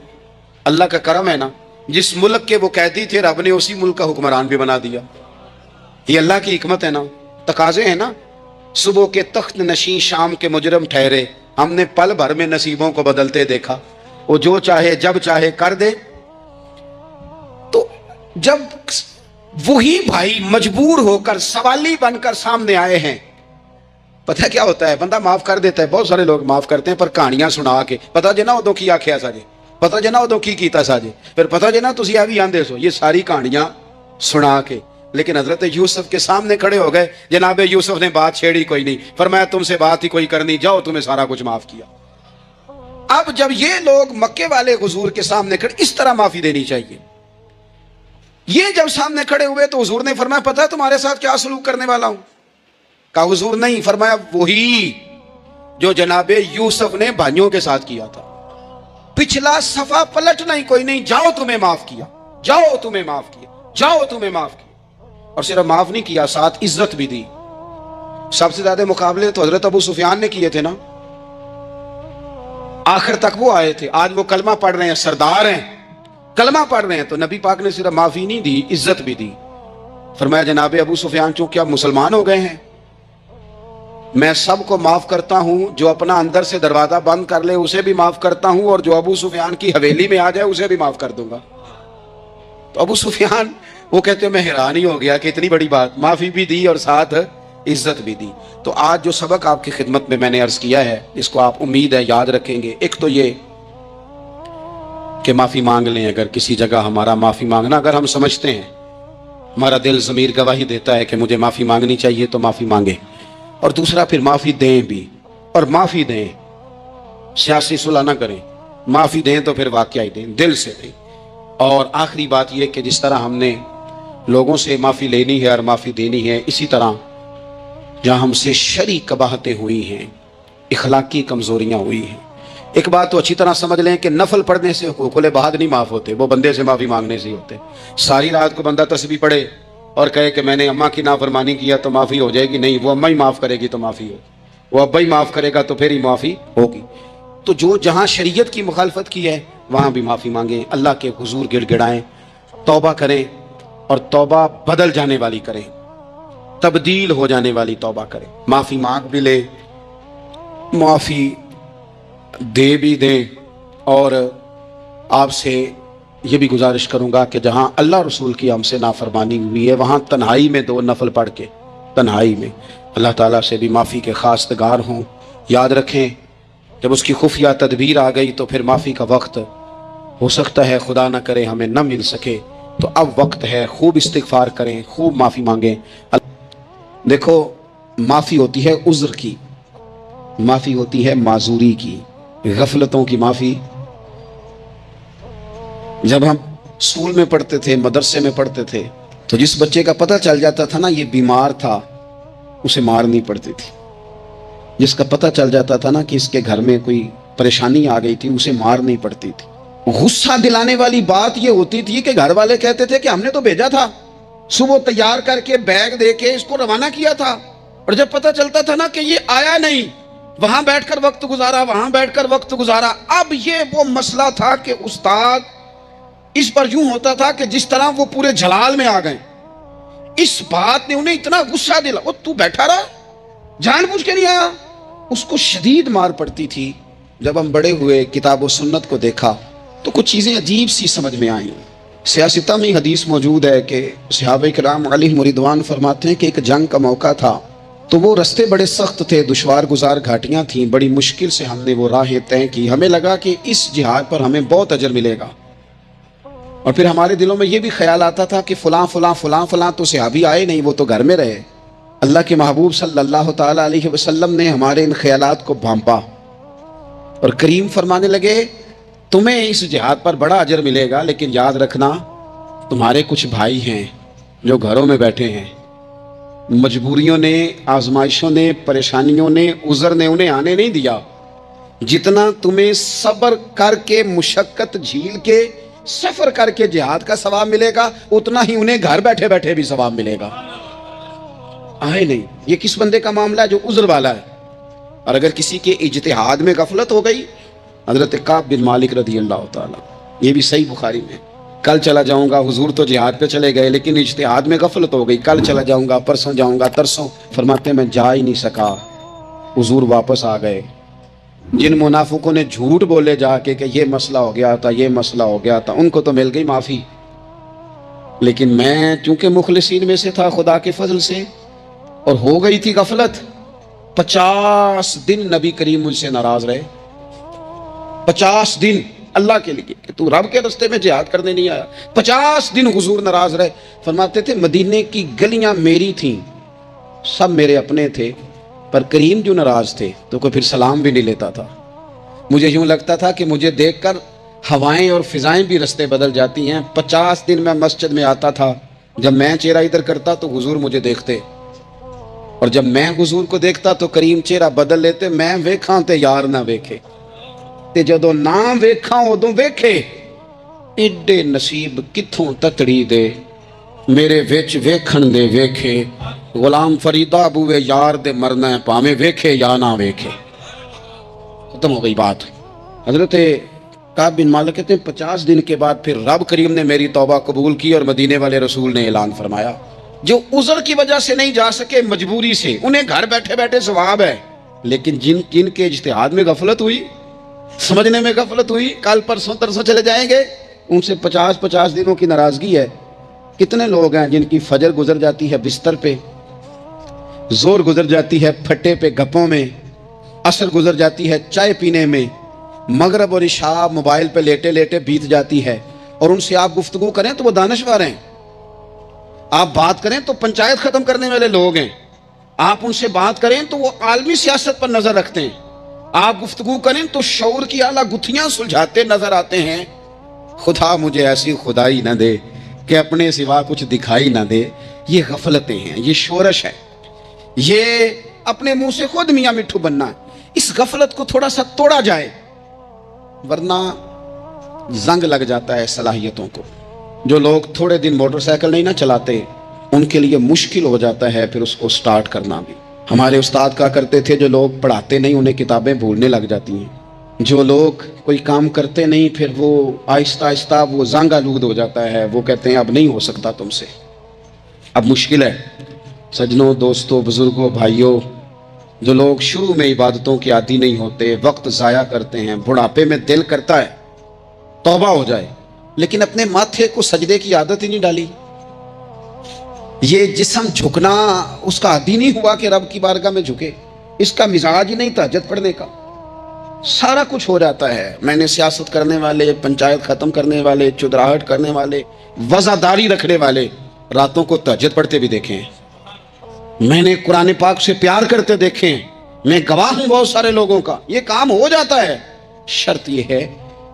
Speaker 2: اللہ کا کرم ہے نا، جس ملک کے وہ قیدی تھے رب نے اسی ملک کا حکمران بھی بنا دیا. یہ اللہ کی حکمت ہے نا، تقاضے ہیں نا. صبح کے تخت نشین شام کے مجرم ٹھہرے، ہم نے پل بھر میں نصیبوں کو بدلتے دیکھا. وہ جو چاہے جب چاہے کر دے. تو جب وہی بھائی مجبور ہو کر سوالی بن کر سامنے آئے ہیں، پتہ کیا ہوتا ہے، بندہ معاف کر دیتا ہے. بہت سارے لوگ معاف کرتے ہیں پر کہانیاں سنا کے، پتہ جنا ادو کی آخیا ساجے، پتہ جنا ادو کی کیتا ساجے، پھر پتہ جنا تسی آ بھی آندے سو. یہ ساری کہانیاں سنا کے. لیکن حضرت یوسف کے سامنے کھڑے ہو گئے. جناب یوسف نے بات چھیڑی کوئی نہیں، فرمایا تم سے بات ہی کوئی کرنی، جاؤ تمہیں سارا کچھ معاف کیا. اب جب یہ لوگ مکے والے حضور کے سامنے کھڑے، اس طرح معافی دینی چاہیے. یہ جب سامنے کھڑے ہوئے تو حضور نے فرمایا پتہ ہے تمہارے ساتھ کیا سلوک کرنے والا ہوں؟ کہا حضور نہیں. فرمایا وہی جو جناب یوسف نے بھائیوں کے ساتھ کیا تھا. پچھلا صفحہ پلٹنا ہی کوئی نہیں. جاؤ تمہیں معاف کیا، جاؤ تمہیں معاف کیا، جاؤ تمہیں معاف کیا. اور صرف معاف نہیں کیا، ساتھ عزت بھی دی. سب سے زیادہ مقابلے تو حضرت ابو سفیان نے کیے تھے نا، آخر تک وہ آئے تھے. آج وہ کلمہ پڑھ رہے ہیں، سردار ہیں، کلمہ پڑھ رہے ہیں. تو نبی پاک نے صرف معافی نہیں دی، عزت بھی دی. فرمایا جناب ابو سفیان چونکہ اب مسلمان ہو گئے ہیں، میں سب کو معاف کرتا ہوں. جو اپنا اندر سے دروازہ بند کر لے اسے بھی معاف کرتا ہوں، اور جو ابو سفیان کی حویلی میں آ جائے اسے بھی معاف کر دوں گا. تو ابو سفیان وہ کہتے ہیں میں حیران ہی ہو گیا کہ اتنی بڑی بات، معافی بھی دی اور ساتھ عزت بھی دی. تو آج جو سبق آپ کی خدمت میں نے عرض کیا ہے، اس کو آپ امید ہے یاد رکھیں گے. ایک تو یہ کہ معافی مانگ لیں. اگر کسی جگہ ہمارا معافی مانگنا، اگر ہم سمجھتے ہیں، ہمارا دل ضمیر گواہی دیتا ہے کہ مجھے معافی مانگنی چاہیے، تو معافی مانگیں. اور دوسرا پھر معافی دیں بھی، اور معافی دیں، سیاسی صلح نہ کریں. معافی دیں تو پھر واقعی دیں، دل سے دیں. اور آخری بات یہ کہ جس طرح ہم نے لوگوں سے معافی لینی ہے اور معافی دینی ہے، اسی طرح جہاں ہم سے شرعی قباحتیں ہوئی ہیں، اخلاقی کمزوریاں ہوئی ہیں، ایک بات تو اچھی طرح سمجھ لیں کہ نفل پڑھنے سے حقوق العباد نہیں معاف ہوتے، وہ بندے سے معافی مانگنے سے ہی ہوتے. ساری رات کو بندہ تسبیح پڑھے اور کہے کہ میں نے اماں کی نافرمانی کیا تو معافی ہو جائے گی، نہیں، وہ اماں ہی معاف کرے گی تو معافی ہوگی، وہ ابا ہی معاف کرے گا تو پھر ہی معافی ہوگی. تو جو جہاں شریعت کی مخالفت کی ہے وہاں بھی معافی مانگیں، اللہ کے حضور گڑ گڑائیں، توبہ کریں، اور توبہ بدل جانے والی کریں، تبدیل ہو جانے والی توبہ کریں. معافی مانگ بھی لیں، معافی دے بھی دیں. اور آپ سے یہ بھی گزارش کروں گا کہ جہاں اللہ رسول کی ہم سے نافرمانی ہوئی ہے وہاں تنہائی میں 2 نفل پڑھ کے، تنہائی میں اللہ تعالیٰ سے بھی معافی کے خواستگار ہوں. یاد رکھیں جب اس کی خفیہ تدبیر آ گئی تو پھر معافی کا وقت ہو سکتا ہے خدا نہ کرے ہمیں نہ مل سکے، تو اب وقت ہے، خوب استغفار کریں، خوب معافی مانگیں. دیکھو معافی ہوتی ہے عذر کی، معافی ہوتی ہے معذوری کی، غفلتوں کی معافی. جب ہم اسکول میں پڑھتے تھے، مدرسے میں پڑھتے تھے، تو جس بچے کا پتہ چل جاتا تھا نا یہ بیمار تھا، اسے مارنی پڑتی تھی. جس کا پتہ چل جاتا تھا نا کہ اس کے گھر میں کوئی پریشانی آ گئی تھی، اسے مارنی پڑتی تھی. غصہ دلانے والی بات یہ ہوتی تھی کہ گھر والے کہتے تھے کہ ہم نے تو بھیجا تھا، صبح تیار کر کے بیگ دے کے اس کو روانہ کیا تھا، اور جب پتہ چلتا تھا نا کہ یہ آیا نہیں، وہاں بیٹھ کر وقت گزارا، وہاں بیٹھ کر وقت گزارا. اب یہ وہ مسئلہ تھا کہ استاد اس پر یوں ہوتا تھا کہ جس طرح وہ پورے جلال میں آ گئے، اس بات نے انہیں اتنا غصہ دلا، وہ تو بیٹھا رہا، جان بوجھ کے نہیں آیا۔ اس کو شدید مار پڑتی تھی۔ جب ہم بڑے ہوئے، کتاب و سنت کو دیکھا تو کچھ چیزیں عجیب سی سمجھ میں آئیں۔ سیاستہ میں حدیث موجود ہے کہ صحابہ کرام علیہم رضوان فرماتے ہیں کہ ایک جنگ کا موقع تھا تو وہ رستے بڑے سخت تھے، دشوار گزار گھاٹیاں تھیں، بڑی مشکل سے ہم نے وہ راہیں طے کی۔ ہمیں لگا کہ اس جہاد پر ہمیں بہت اجر ملے گا، اور پھر ہمارے دلوں میں یہ بھی خیال آتا تھا کہ فلاں فلاں فلاں فلاں تو صحابی آئے نہیں، وہ تو گھر میں رہے۔ اللہ کے محبوب صلی اللہ تعالیٰ علیہ وسلم نے ہمارے ان خیالات کو بھانپا اور کریم فرمانے لگے تمہیں اس جہاد پر بڑا اجر ملے گا، لیکن یاد رکھنا تمہارے کچھ بھائی ہیں جو گھروں میں بیٹھے ہیں، مجبوریوں نے، آزمائشوں نے، پریشانیوں نے، عذر نے انہیں آنے نہیں دیا۔ جتنا تمہیں صبر کر کے، مشقت جھیل کے، سفر کر کے جہاد کا ثواب ملے گا، اتنا ہی انہیں گھر بیٹھے بیٹھے بھی ثواب ملے گا۔ آئے نہیں، یہ کس بندے کا معاملہ ہے جو عذر والا ہے؟ اور اگر کسی کے اجتہاد میں غفلت ہو گئی، حضرت کعب بن مالک رضی اللہ تعالیٰ، یہ بھی صحیح بخاری میں، کل چلا جاؤں گا، حضور تو جہاد پہ چلے گئے لیکن اجتہاد میں غفلت ہو گئی، کل چلا جاؤں گا، پرسوں جاؤں گا، ترسوں، فرماتے میں جا ہی نہیں سکا، حضور واپس آ گئے۔ جن منافقوں نے جھوٹ بولے جا کے کہ یہ مسئلہ ہو گیا تھا، یہ مسئلہ ہو گیا تھا، ان کو تو مل گئی معافی، لیکن میں چونکہ مخلصین میں سے تھا خدا کے فضل سے، اور ہو گئی تھی غفلت، 50 دن نبی کریم مجھ سے ناراض رہے، 50 دن اللہ کے لیے کہ تو رب کے رستے میں جہاد کرنے نہیں آیا۔ 50 دن حضور ناراض رہے۔ فرماتے تھے مدینے کی گلیاں میری تھیں، سب میرے اپنے تھے، پر کریم جو ناراض تھے تو کوئی پھر سلام بھی نہیں لیتا تھا۔ مجھے یوں لگتا تھا کہ مجھے دیکھ کر ہوائیں اور فضائیں بھی رستے بدل جاتی ہیں۔ 50 دن میں مسجد میں آتا تھا، جب میں چہرہ ادھر کرتا تو حضور مجھے دیکھتے، اور جب میں حضور کو دیکھتا تو کریم چہرہ بدل لیتے، میں ویکھاں تے یار نہ ویکھے، تے جدوں نہ ویکھاں ادوں ویکھے، ایڈے نصیب کتھوں تتڑی دے، میرے وچ ویکھن دے ویکھے، غلام فریدہ بوے یار دے مرنا ہے، پاویں ویکھے یا نہ ویکھے۔ ختم ہو گئی بات۔ حضرت کعب بن مالک کہتے ہیں 50 دن کے بعد پھر رب کریم نے میری توبہ قبول کی، اور مدینے والے رسول نے اعلان فرمایا جو عذر کی وجہ سے نہیں جا سکے، مجبوری سے، انہیں گھر بیٹھے بیٹھے ثواب ہے، لیکن جن کے اجتہاد میں غفلت ہوئی، سمجھنے میں غفلت ہوئی، کل پرسوں ترسوں چلے جائیں گے، ان سے 50 دنوں کی ناراضگی ہے۔ کتنے لوگ ہیں جن کی فجر گزر جاتی ہے بستر پہ، زور گزر جاتی ہے پھٹے پہ گپوں میں، عصر گزر جاتی ہے چائے پینے میں، مغرب اور عشاء موبائل پہ لیٹے لیٹے بیت جاتی ہے، اور ان سے آپ گفتگو کریں تو وہ دانشور ہیں، آپ بات کریں تو پنچایت ختم کرنے والے لوگ ہیں، آپ ان سے بات کریں تو وہ عالمی سیاست پر نظر رکھتے ہیں، آپ گفتگو کریں تو شعور کی اعلیٰ گتھیاں سلجھاتے نظر آتے ہیں۔ خدا مجھے ایسی خدائی نہ دے کہ اپنے سوا کچھ دکھائی نہ دے۔ یہ غفلتیں ہیں، یہ شورش ہے، یہ اپنے منہ سے خود میاں مٹھو بننا ہے۔ اس غفلت کو تھوڑا سا توڑا جائے، ورنہ زنگ لگ جاتا ہے صلاحیتوں کو۔ جو لوگ تھوڑے دن موٹر سائیکل نہیں نہ چلاتے، ان کے لیے مشکل ہو جاتا ہے پھر اس کو سٹارٹ کرنا بھی۔ ہمارے استاد کہا کرتے تھے جو لوگ پڑھاتے نہیں انہیں کتابیں بھولنے لگ جاتی ہیں، جو لوگ کوئی کام کرتے نہیں پھر وہ آہستہ آہستہ وہ زنگ آلود ہو جاتا ہے، وہ کہتے ہیں اب نہیں ہو سکتا تم سے، اب مشکل ہے۔ سجنوں، دوستوں، بزرگوں، بھائیوں، جو لوگ شروع میں عبادتوں کے عادی نہیں ہوتے، وقت ضائع کرتے ہیں، بڑھاپے میں دل کرتا ہے توبہ ہو جائے، لیکن اپنے ماتھے کو سجدے کی عادت ہی نہیں ڈالی، یہ جسم جھکنا اس کا عادی نہیں ہوا کہ رب کی بارگاہ میں جھکے، اس کا مزاج ہی نہیں تہجد پڑھنے کا، سارا کچھ ہو جاتا ہے۔ میں نے سیاست کرنے والے، پنچایت ختم کرنے والے، چودراہٹ کرنے والے، وزاداری رکھنے والے راتوں کو تہجد پڑھتے بھی دیکھے ہیں، میں نے قرآن پاک سے پیار کرتے دیکھے ہیں، میں گواہ ہوں بہت سارے لوگوں کا، یہ کام ہو جاتا ہے۔ شرط یہ ہے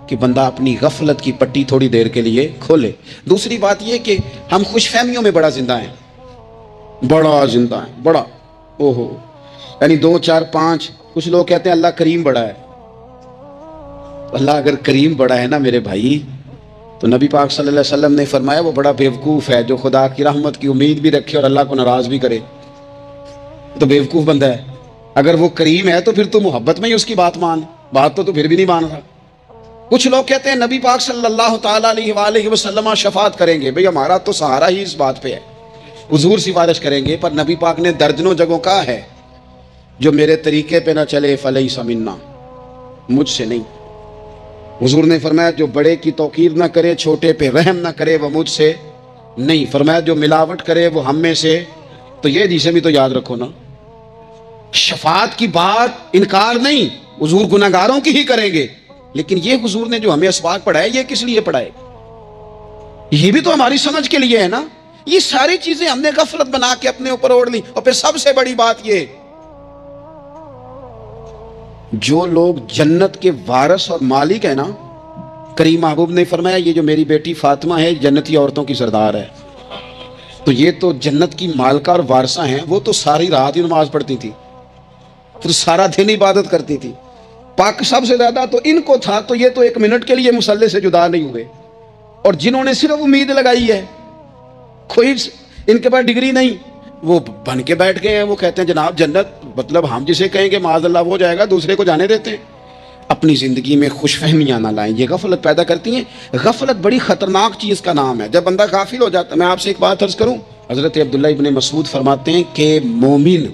Speaker 2: کہ بندہ اپنی غفلت کی پٹی تھوڑی دیر کے لیے کھولے۔ دوسری بات یہ کہ ہم خوش فہمیوں میں بڑا زندہ ہیں، بڑا زندہ ہیں، بڑا اوہو، یعنی 2 4 5، کچھ لوگ کہتے ہیں اللہ کریم بڑا ہے۔ اللہ اگر کریم بڑا ہے نا میرے بھائی، تو نبی پاک صلی اللہ علیہ وسلم نے فرمایا وہ بڑا بیوقوف ہے جو خدا کی رحمت کی امید بھی رکھے اور اللہ کو ناراض بھی کرے، تو بیوقوف بندہ ہے۔ اگر وہ کریم ہے تو پھر تو محبت میں ہی اس کی بات مان، بات تو پھر بھی نہیں مان رہا۔ کچھ لوگ کہتے ہیں نبی پاک صلی اللہ تعالیٰ علیہ وآلہ وسلم شفاعت کریں گے، بھئی ہمارا تو سہارا ہی اس بات پہ ہے، حضور سفارش کریں گے، پر نبی پاک نے درجنوں جگہوں کہا ہے جو میرے طریقے پہ نہ چلے فلیس منا، مجھ سے نہیں۔ حضور نے فرمایا جو بڑے کی توقیر نہ کرے، چھوٹے پہ رحم نہ کرے، وہ مجھ سے نہیں۔ فرمایا جو ملاوٹ کرے وہ ہم میں سے، تو یہ حدیثیں بھی تو یاد رکھو نا۔ شفاعت کی بات انکار نہیں، حضور گناہگاروں کی ہی کریں گے، لیکن یہ حضور نے جو ہمیں اسباق پڑھائے یہ کس لیے پڑھائے؟ یہ بھی تو ہماری سمجھ کے لیے ہے نا۔ یہ ساری چیزیں ہم نے غفلت بنا کے اپنے اوپر اوڑھ لی۔ اور پھر سب سے بڑی بات یہ، جو لوگ جنت کے وارث اور مالک ہیں نا، کریم محبوب نے فرمایا یہ جو میری بیٹی فاطمہ ہے جنتی عورتوں کی سردار ہے، تو یہ تو جنت کی مالکہ اور وارثہ ہیں۔ وہ تو ساری رات ہی نماز پڑھتی تھی، پھر سارا دن عبادت کرتی تھی، پاک سب سے زیادہ تو ان کو تھا، تو یہ تو ایک منٹ کے لیے مصلی سے جدا نہیں ہوئے۔ اور جنہوں نے صرف امید لگائی ہے، کوئی ان کے پاس ڈگری نہیں، وہ بن کے بیٹھ گئے ہیں، وہ کہتے ہیں جناب جنت، مطلب ہم جسے کہیں گے معاذ اللہ وہ جائے گا، دوسرے کو جانے دیتے ہیں۔ اپنی زندگی میں خوش فہمیاں نہ لائیں، یہ غفلت پیدا کرتی ہیں۔ غفلت بڑی خطرناک چیز کا نام ہے۔ جب بندہ غافل ہو جاتا ہے، میں آپ سے ایک بات عرض کروں، حضرت عبداللہ ابن مسعود فرماتے ہیں کہ مومن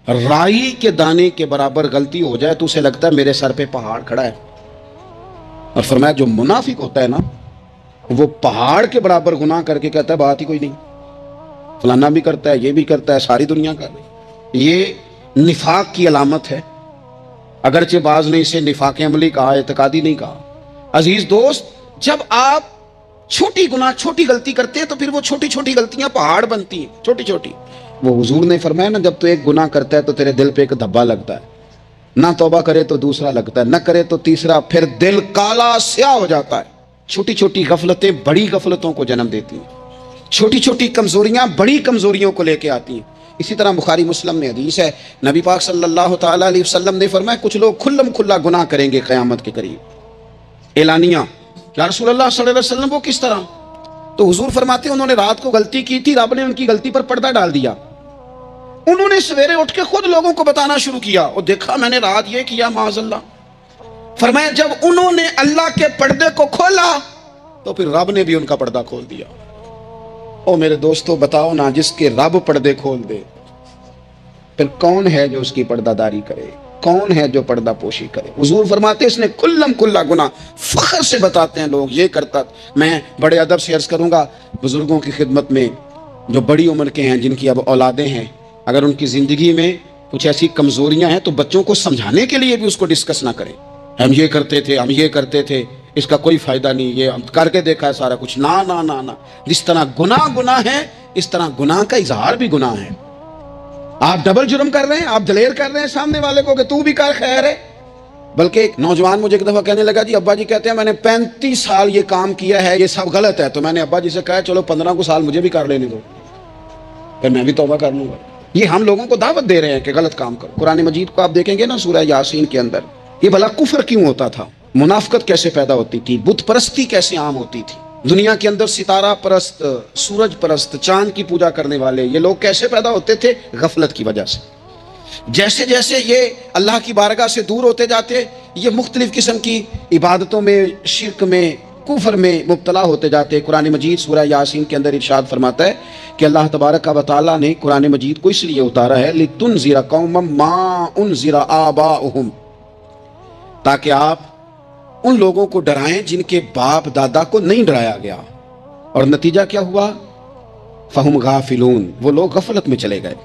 Speaker 2: رائی کے دانے کے برابر غلطی ہو جائے تو اسے لگتا ہے میرے سر پہ پہاڑ کھڑا ہے، اور فرمایا جو منافق ہوتا ہے نا، وہ پہاڑ کے برابر گناہ کر کے کہتا ہے بات ہی کوئی نہیں، فلانا بھی کرتا ہے، یہ بھی کرتا ہے، ساری دنیا کر رہی۔ یہ نفاق کی علامت ہے، اگرچہ بعض نے اسے نفاق عملی کہا، اعتقادی نہیں کہا۔ عزیز دوست، جب آپ چھوٹی گناہ، چھوٹی غلطی کرتے ہیں تو پھر وہ چھوٹی چھوٹی غلطیاں پہاڑ بنتی ہیں، چھوٹی چھوٹی۔ وہ حضور نے فرمایا نا، جب تو ایک گناہ کرتا ہے تو تیرے دل پہ ایک دھبا لگتا ہے، نہ توبہ کرے تو دوسرا لگتا ہے، نہ کرے تو تیسرا، پھر دل کالا سیاہ ہو جاتا ہے۔ چھوٹی چھوٹی غفلتیں بڑی غفلتوں کو جنم دیتی ہیں، چھوٹی چھوٹی کمزوریاں بڑی کمزوریوں کو لے کے آتی ہیں۔ اسی طرح بخاری مسلم میں حدیث ہے، نبی پاک صلی اللہ تعالی علیہ وسلم نے فرمایا کچھ لوگ کھلم کھلا گناہ کریں گے قیامت کے قریب، اعلانیہ۔ یا رسول اللہ صلی اللہ علیہ وسلم وہ کس طرح؟ تو حضور فرماتے ہیں انہوں نے رات کو غلطی کی تھی، رب نے ان کی غلطی پر پردہ ڈال دیا، انہوں نے سویرے اٹھ کے خود لوگوں کو بتانا شروع کیا، اور دیکھا میں نے رات یہ کیا معاذ اللہ۔ فرمایا جب انہوں نے اللہ کے پردے کو کھولا تو پھر رب نے بھی ان کا پردہ کھول دیا۔ او میرے دوستو بتاؤ نا، جس کے رب پردے کھول دے پھر کون ہے جو اس کی پردہ داری کرے؟ کون ہے جو پردہ پوشی کرے؟ حضور فرماتے اس نے کلم کلا گناہ، فخر سے بتاتے ہیں لوگ یہ کرتا۔ میں بڑے ادب سے عرض کروں گا بزرگوں کی خدمت میں، جو بڑی عمر کے ہیں، جن کی اب اولادیں ہیں، اگر ان کی زندگی میں کچھ ایسی کمزوریاں ہیں تو بچوں کو سمجھانے کے لیے بھی اس کو ڈسکس نہ کریں۔ ہم یہ کرتے تھے، ہم یہ کرتے تھے، اس کا کوئی فائدہ نہیں، یہ ہم کر کے دیکھا ہے سارا کچھ۔ نہ نہ نہ نہ، جس طرح گناہ ہے اس طرح گناہ کا اظہار بھی گناہ ہے۔ آپ ڈبل جرم کر رہے ہیں، آپ دلیر کر رہے ہیں سامنے والے کو کہ تو بھی کر، خیر ہے۔ بلکہ ایک نوجوان مجھے ایک دفعہ کہنے لگا جی ابا جی کہتے ہیں میں نے 35 سال یہ کام کیا ہے، یہ سب غلط ہے۔ تو میں نے ابا جی سے کہا چلو 15 کو سال مجھے بھی کر لینے دو، پھر میں بھی توبہ کر لوں گا۔ یہ ہم لوگوں کو دعوت دے رہے ہیں کہ غلط کام کرو۔ قرآن مجید کو آپ دیکھیں گے نا، سورہ یاسین کے اندر یہ بھلا کفر کیوں ہوتا تھا، منافقت کیسے پیدا ہوتی تھی، بت پرستی کیسے عام ہوتی تھی، دنیا کے اندر ستارہ پرست، سورج پرست، چاند کی پوجا کرنے والے یہ لوگ کیسے پیدا ہوتے تھے؟ غفلت کی وجہ سے۔ جیسے جیسے یہ اللہ کی بارگاہ سے دور ہوتے جاتے، یہ مختلف قسم کی عبادتوں میں، شرک میں، کفر میں مبتلا ہوتے جاتے۔ قرآن مجید سورہ یاسین کے اندر ارشاد فرماتا ہے کہ اللہ تبارک و تعالیٰ نے قرآن مجید کو اس لیے اتارا ہے لِتُنذِرَ قَوْمًا مَا أُنذِرَ آبَاؤُهُمْ، تاکہ آپ ان لوگوں کو ڈرائیں جن کے باپ دادا کو نہیں ڈرایا گیا۔ اور نتیجہ کیا ہوا؟ فَهُمْ غَافِلُونَ، وہ لوگ غفلت میں چلے گئے،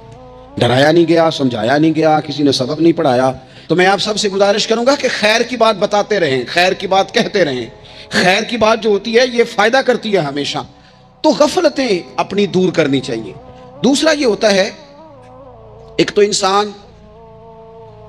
Speaker 2: ڈرایا نہیں گیا، سمجھایا نہیں گیا، کسی نے سبق نہیں پڑھایا۔ تو میں آپ سب سے گزارش کروں گا کہ خیر کی بات بتاتے رہیں، خیر کی بات کہتے رہیں۔ خیر کی بات جو ہوتی ہے یہ فائدہ کرتی ہے ہمیشہ، تو غفلتیں اپنی دور کرنی چاہیے۔ دوسرا یہ ہوتا ہے، ایک تو انسان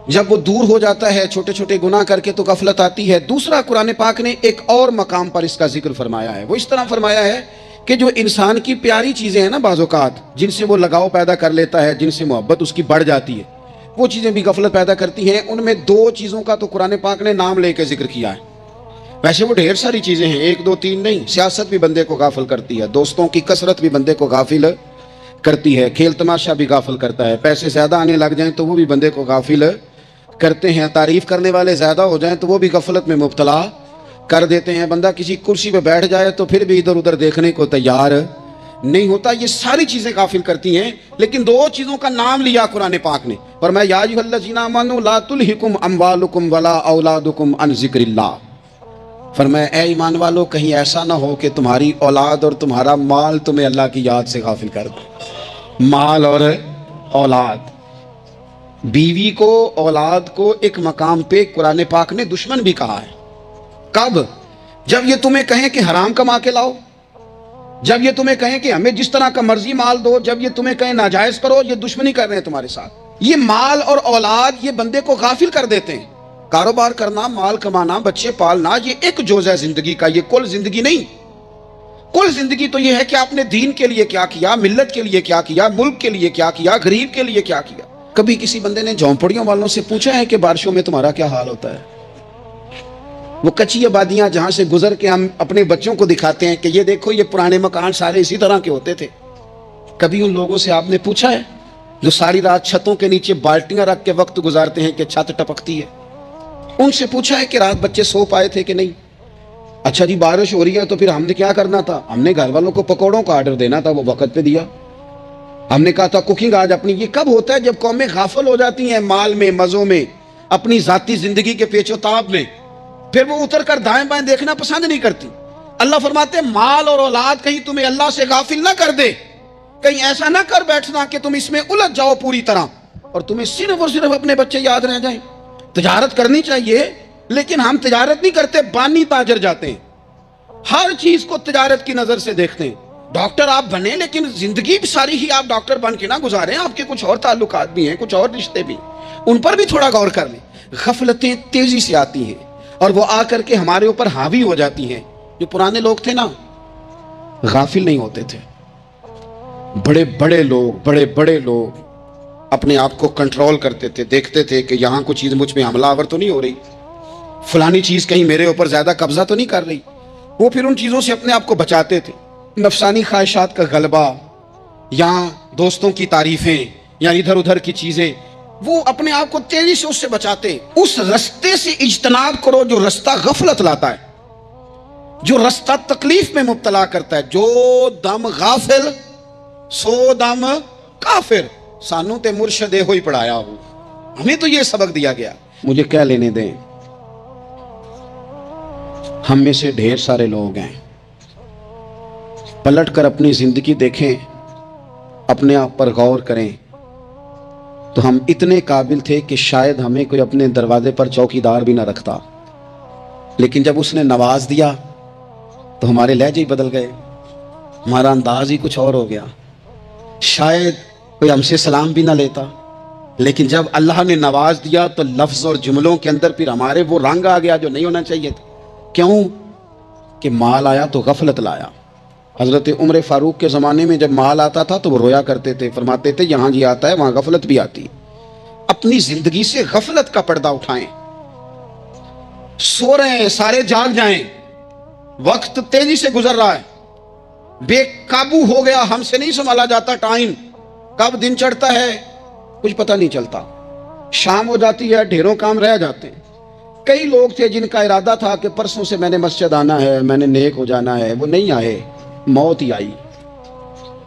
Speaker 2: جب وہ دور ہو جاتا ہے چھوٹے چھوٹے گناہ کر کے تو غفلت آتی ہے۔ دوسرا قرآن پاک نے ایک اور مقام پر اس کا ذکر فرمایا ہے، وہ اس طرح فرمایا ہے کہ جو انسان کی پیاری چیزیں ہیں نا بعض اوقات، جن سے وہ لگاؤ پیدا کر لیتا ہے، جن سے محبت اس کی بڑھ جاتی ہے، وہ چیزیں بھی غفلت پیدا کرتی ہیں۔ ان میں 2 چیزوں کا تو قرآن پاک نے نام لے کے ذکر کیا ہے، ویسے وہ ڈھیر ساری چیزیں ہیں، 1 2 3 نہیں۔ سیاست بھی بندے کو غافل کرتی ہے، دوستوں کی کثرت بھی بندے کو غافل کرتی ہے، کھیل تماشا بھی غافل کرتا ہے، پیسے زیادہ آنے لگ جائیں تو وہ بھی بندے کو غافل کرتے ہیں، تعریف کرنے والے زیادہ ہو جائیں تو وہ بھی غفلت میں مبتلا کر دیتے ہیں۔ بندہ کسی کرسی پہ بیٹھ جائے تو پھر بھی ادھر ادھر دیکھنے کو تیار نہیں ہوتا. یہ ساری چیزیں غافل کرتی ہیں, لیکن دو چیزوں کا نام لیا قرآن پاک نے, فرمایا یا ایھا الذین آمنوا لا تلھکم اموالکم ولا اولادکم عن ذکر اللہ. فرمایا اے ایمان والو, کہیں ایسا نہ ہو کہ تمہاری اولاد اور تمہارا مال تمہیں اللہ کی یاد سے غافل کر دے. مال اور اولاد, بیوی کو, اولاد کو ایک مقام پہ قرآن پاک نے دشمن بھی کہا ہے. کب؟ جب یہ تمہیں کہیں کہ حرام کما کے لاؤ, جب یہ تمہیں کہیں کہ ہمیں جس طرح کا مرضی مال دو, جب یہ تمہیں کہیں ناجائز کرو, یہ دشمنی کر رہے ہیں تمہارے ساتھ. یہ مال اور اولاد یہ بندے کو غافل کر دیتے ہیں. کاروبار کرنا, مال کمانا, بچے پالنا, یہ ایک جزء ہے زندگی کا, یہ کل زندگی نہیں. کل زندگی تو یہ ہے کہ آپ نے دین کے لیے کیا کیا, ملت کے لیے کیا کیا, ملک کے لیے کیا کیا, غریب کے لیے کیا کیا. کبھی کسی بندے نے جھونپڑیوں والوں سے پوچھا ہے کہ بارشوں میں تمہارا کیا حال ہوتا ہے؟ وہ کچی آبادیاں جہاں سے گزر کے ہم اپنے بچوں کو دکھاتے ہیں کہ یہ دیکھو یہ پرانے مکان سارے اسی طرح کے ہوتے تھے. کبھی ان لوگوں سے آپ نے پوچھا ہے جو ساری رات چھتوں کے نیچے بالٹیاں رکھ کے وقت گزارتے ہیں کہ چھت ٹپکتی ہے؟ ان سے پوچھا ہے کہ رات بچے سو پائے تھے کہ نہیں؟ اچھا جی بارش ہو رہی ہے تو پھر ہم نے کیا کرنا تھا؟ ہم نے گھر والوں کو پکوڑوں کا آرڈر دینا تھا, وہ وقت پہ دیا. ہم نے کہا تھا کوکنگ آج اپنی. یہ کب ہوتا ہے؟ جب قومیں غافل ہو جاتی ہیں مال میں, مزوں میں, اپنی ذاتی زندگی کے پیچ و تاب میں, پھر وہ اتر کر دائیں بائیں دیکھنا پسند نہیں کرتی. اللہ فرماتے ہیں مال اور اولاد کہیں تمہیں اللہ سے غافل نہ کر دے, کہیں ایسا نہ کر بیٹھنا کہ تم اس میں الجھ جاؤ پوری طرح اور تمہیں صرف اور صرف اپنے بچے یاد رہ جائیں. تجارت کرنی چاہیے, لیکن ہم تجارت نہیں کرتے, بانی تاجر جاتے ہیں. ہر چیز کو تجارت کی نظر سے دیکھتے ہیں. ڈاکٹر آپ بنے, لیکن زندگی بھی ساری ہی آپ ڈاکٹر بن کے نہ گزاریں, آپ کے کچھ اور تعلقات بھی ہیں, کچھ اور رشتے بھی, ان پر بھی تھوڑا غور کر لیں. غفلتیں تیزی سے آتی ہیں اور وہ آ کر کے ہمارے اوپر حاوی ہو جاتی ہیں. جو پرانے لوگ تھے نا, غافل نہیں ہوتے تھے. بڑے بڑے لوگ اپنے آپ کو کنٹرول کرتے تھے, دیکھتے تھے کہ یہاں کوئی چیز مجھ پہ حملہ آور تو نہیں ہو رہی, فلانی چیز کہیں میرے اوپر زیادہ قبضہ تو نہیں کر رہی. وہ پھر ان چیزوں سے اپنے آپ کو بچاتے تھے. نفسانی خواہشات کا غلبہ, یا دوستوں کی تعریفیں, یا ادھر ادھر کی چیزیں, وہ اپنے آپ کو تیزی سے اس سے بچاتے. اس رستے سے اجتناب کرو جو رستہ غفلت لاتا ہے, جو رستہ تکلیف میں مبتلا کرتا ہے. جو دم غافل سو دم کافر. سانو تے مرشد ہوئی پڑھایا ہو, ہمیں تو یہ سبق دیا گیا. مجھے کیا لینے دیں, ہم میں سے ڈھیر سارے لوگ ہیں, پلٹ کر اپنی زندگی دیکھیں, اپنے آپ پر غور کریں, تو ہم اتنے قابل تھے کہ شاید ہمیں کوئی اپنے دروازے پر چوکیدار بھی نہ رکھتا, لیکن جب اس نے نواز دیا تو ہمارے لہجے ہی بدل گئے, ہمارا انداز ہی کچھ اور ہو گیا. شاید کوئی ہم سے سلام بھی نہ لیتا, لیکن جب اللہ نے نواز دیا تو لفظ اور جملوں کے اندر پھر ہمارے وہ رنگ آ گیا جو نہیں ہونا چاہیے تھا. کیوں؟ کہ مال آیا تو غفلت لایا. حضرت عمر فاروق کے زمانے میں جب مال آتا تھا تو وہ رویا کرتے تھے, فرماتے تھے یہاں جی آتا ہے وہاں غفلت بھی آتی. اپنی زندگی سے غفلت کا پردہ اٹھائیں. سو رہے ہیں سارے جاگ جائیں, وقت تیزی سے گزر رہا ہے, بے قابو ہو گیا, ہم سے نہیں سنبھالا جاتا. ٹائم کب دن چڑھتا ہے کچھ پتہ نہیں چلتا, شام ہو جاتی ہے, ڈھیروں کام رہ جاتے ہیں. کئی لوگ تھے جن کا ارادہ تھا کہ پرسوں سے میں نے مسجد آنا ہے, میں نے نیک ہو جانا ہے, وہ نہیں آئے, موت ہی آئی.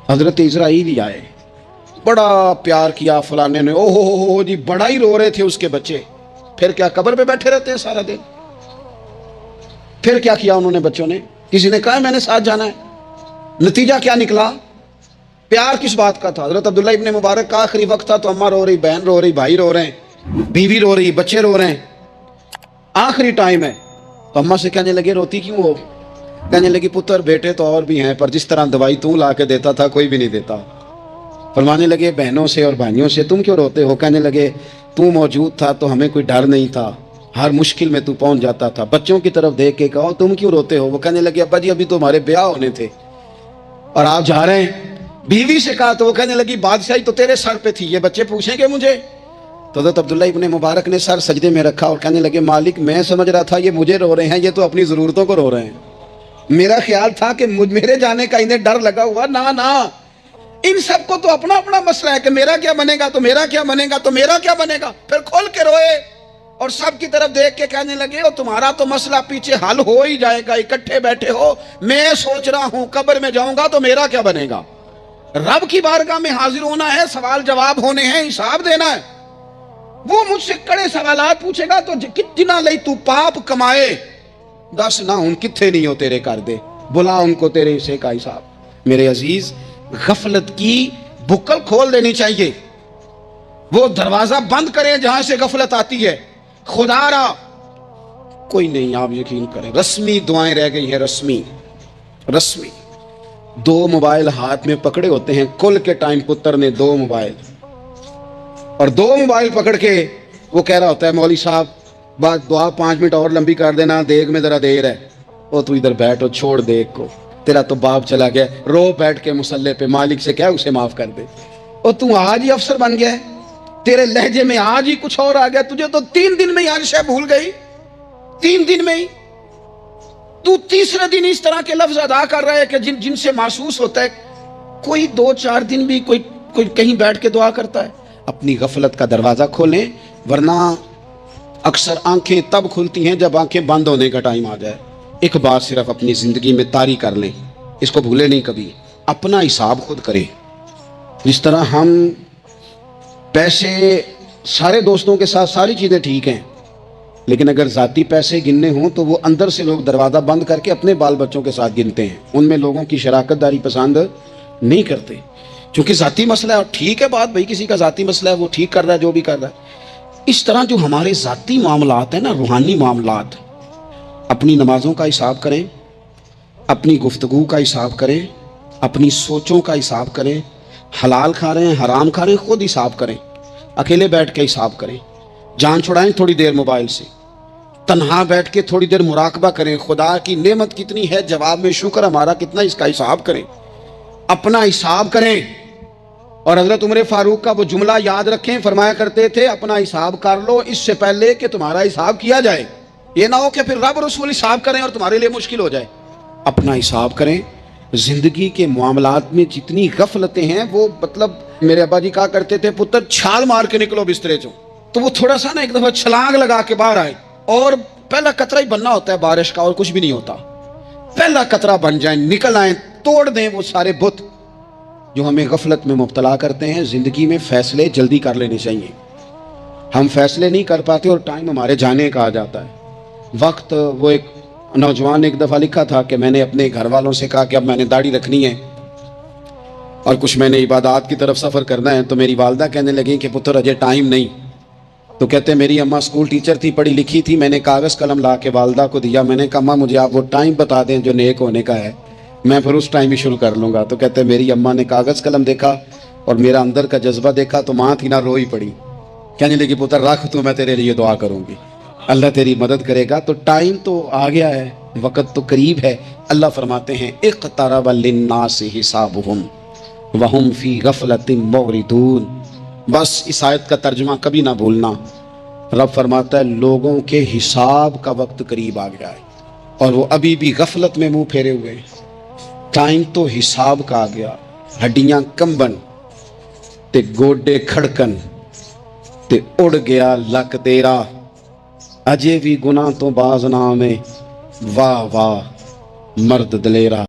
Speaker 2: حضرت اسرائیل ہی آئے, بڑا پیار کیا فلانے نے, او ہو جی, بڑا ہی رو رہے تھے اس کے بچے. پھر کیا قبر پہ بیٹھے رہتے ہیں سارا دن؟ پھر کیا کیا انہوں نے بچوں نے؟ کسی نے کہا میں نے ساتھ جانا ہے. نتیجہ کیا نکلا؟ پیار کس بات کا تھا؟ حضرت عبداللہ ابن مبارک کا آخری وقت تھا تو اماں رو رہی, بہن رو رہی, بھائی رو رہے ہیں, بیوی رو رہی, بچے رو رہے ہیں, آخری ٹائم ہے. تو اماں سے کہنے لگے روتی کیوں ہو؟ کہنے لگی پتر بیٹے تو اور بھی ہیں, پر جس طرح دوائی تو لا کے دیتا تھا کوئی بھی نہیں دیتا. فرمانے لگے بہنوں سے اور بھائیوں سے تم کیوں روتے ہو؟ کہنے لگے تو موجود تھا تو ہمیں کوئی ڈر نہیں تھا, ہر مشکل میں تو پہنچ جاتا تھا. بچوں کی طرف دیکھ کے کہو تم کیوں روتے ہو؟ وہ کہنے لگے ابا جی ابھی تو ہمارے بیاہ ہونے تھے اور آپ جا رہے ہیں. بیوی سے کہا تو وہ کہنے لگی بادشاہی تو تیرے سر پہ تھی, یہ بچے پوچھیں گے مجھے؟ تو حضرت عبداللہ ابن مبارک نے سر سجدے میں رکھا اور کہنے لگے مالک میں سمجھ رہا تھا یہ مجھے رو رہے ہیں, یہ تو اپنی ضرورتوں کو رو رہے ہیں. میرا خیال تھا کہ میرے جانے کا انہیں ڈر لگا ہوا. نہ, ان سب کو تو اپنا اپنا مسئلہ ہے کہ میرا کیا بنے گا, تو میرا کیا بنے گا, تو میرا کیا بنے گا. پھر کھول کے روئے, اور سب کی طرف دیکھ کے کہنے لگے او تمہارا تو مسئلہ پیچھے حل ہو ہی جائے گا، اکٹھے بیٹھے ہو، میں سوچ رہا ہوں قبر میں جاؤں گا تو میرا کیا بنے گا؟ رب کی بارگاہ میں حاضر ہونا ہے، سوال جواب ہونے ہیں، حساب دینا ہے۔ وہ مجھ سے کڑے سوالات پوچھے گا تو کتنا لئی تو پاپ کمائے، دس نہ ان کتھے نہیں ہو تیرے کر دے، بلا ان کو تیرے حصے کا حساب۔ میرے عزیز، غفلت کی بکل کھول دینی چاہیے، وہ دروازہ بند کریں جہاں سے غفلت آتی ہے۔ خدا را کوئی نہیں، آپ یقین کریں، رسمی دعائیں رہ گئی ہیں، رسمی 2 موبائل ہاتھ میں پکڑے ہوتے ہیں، کل کے ٹائم پتر نے 2 موبائل، اور 2 موبائل پکڑ کے وہ کہہ رہا ہوتا ہے مولوی صاحب بات دعا 5 منٹ اور لمبی کر دینا، دیکھ میں ذرا دیر ہے۔ وہ تو ادھر بیٹھو، چھوڑ دیکھ کو، تیرا تو باپ چلا گیا، رو بیٹھ کے مصلے پہ، مالک سے کہہ اسے معاف کر دے۔ اور تو آج ہی افسر بن گیا ہے، تیرے لہجے میں آج ہی کچھ اور آ گیا، تجھے تو 3 دن میں ہی ہر شے بھول گئی، 3 دن میں ہی تو تیسرے دن اس طرح کے لفظ ادا کر رہا ہے کہ جن سے محسوس ہوتا ہے کوئی 2-4 دن بھی کوئی کہیں بیٹھ کے دعا کرتا ہے۔ اپنی غفلت کا دروازہ کھولیں، ورنہ اکثر آنکھیں تب کھلتی ہیں جب آنکھیں بند ہونے کا ٹائم آ جائے۔ ایک بات صرف اپنی زندگی میں طاری کر لیں، اس کو بھولے نہیں کبھی، اپنا حساب خود کریں۔ جس طرح ہم پیسے سارے دوستوں کے ساتھ ساری چیزیں ٹھیک ہیں، لیکن اگر ذاتی پیسے گننے ہوں تو وہ اندر سے لوگ دروازہ بند کر کے اپنے بال بچوں کے ساتھ گنتے ہیں، ان میں لوگوں کی شراکت داری پسند نہیں کرتے، چونکہ ذاتی مسئلہ ہے۔ اور ٹھیک ہے بات، بھائی کسی کا ذاتی مسئلہ ہے، وہ ٹھیک کر رہا ہے جو بھی کر رہا ہے۔ اس طرح جو ہمارے ذاتی معاملات ہیں نا، روحانی معاملات، اپنی نمازوں کا حساب کریں، اپنی گفتگو کا حساب کریں، اپنی سوچوں کا حساب کریں، حلال کھا رہے ہیں حرام کھا رہے ہیں خود حساب کریں، اکیلے بیٹھ کے حساب کریں، جان چھڑائیں تھوڑی دیر موبائل سے، تنہا بیٹھ کے تھوڑی دیر مراقبہ کریں، خدا کی نعمت کتنی ہے، جواب میں شکر ہمارا کتنا، اس کا حساب کریں، اپنا حساب کریں۔ اور حضرت عمر فاروق کا وہ جملہ یاد رکھیں، فرمایا کرتے تھے اپنا حساب کر لو اس سے پہلے کہ تمہارا حساب کیا جائے، یہ نہ ہو کہ پھر رب رسول حساب کریں اور تمہارے لیے مشکل ہو جائے۔ اپنا حساب کریں۔ زندگی کے معاملات میں جتنی غفلتیں ہیں، وہ مطلب میرے ابا جی کہا کرتے تھے پتر چھال مار کے نکلو بسترے چوں، تو وہ تھوڑا سا نا ایک دفعہ چھلانگ لگا کے باہر آئے، اور پہلا قطرہ ہی بننا ہوتا ہے بارش کا، اور کچھ بھی نہیں ہوتا، پہلا قطرہ بن جائیں، نکل آئیں، توڑ دیں وہ سارے بت جو ہمیں غفلت میں مبتلا کرتے ہیں۔ زندگی میں فیصلے جلدی کر لینے چاہیے، ہم فیصلے نہیں کر پاتے اور ٹائم ہمارے جانے کا آ جاتا ہے وقت۔ وہ ایک نوجوان نے ایک دفعہ لکھا تھا کہ میں نے اپنے گھر والوں سے کہا کہ اب میں نے داڑھی رکھنی ہے اور کچھ میں نے عبادات کی طرف سفر کرنا ہے، تو میری والدہ کہنے لگیں کہ پتر اجے ٹائم نہیں، تو کہتے ہیں میری اماں اسکول ٹیچر تھی، پڑھی لکھی تھی، میں نے کاغذ قلم لا کے والدہ کو دیا، میں نے کہا اماں مجھے آپ وہ ٹائم بتا دیں جو نیک ہونے کا ہے، میں پھر اس ٹائم ہی شروع کر لوں گا۔ تو کہتے ہیں میری اماں نے کاغذ قلم دیکھا اور میرا اندر کا جذبہ دیکھا تو ماں تھی نہ، روئی پڑی، کہنے لگی پتر رکھ تو میں تیرے لیے دعا کروں گی، اللہ تیری مدد کرے گا۔ تو ٹائم تو آ گیا ہے، وقت تو قریب ہے۔ اللہ فرماتے ہیں اقترب للناس حسابهم وهم فی غفلۃ معرضون۔ بس اس آیت کا ترجمہ کبھی نہ بھولنا، رب فرماتا ہے لوگوں کے حساب کا وقت قریب آ گیا ہے اور وہ ابھی بھی غفلت میں منہ پھیرے ہوئے ہیں۔ ٹائم تو حساب کا آ گیا، ہڈیاں کمبن تے گوڈے کھڑکن تے اڑ گیا لک تیرا، اجے بھی گناہ تو باز نہ میں، واہ واہ مرد دلیرا۔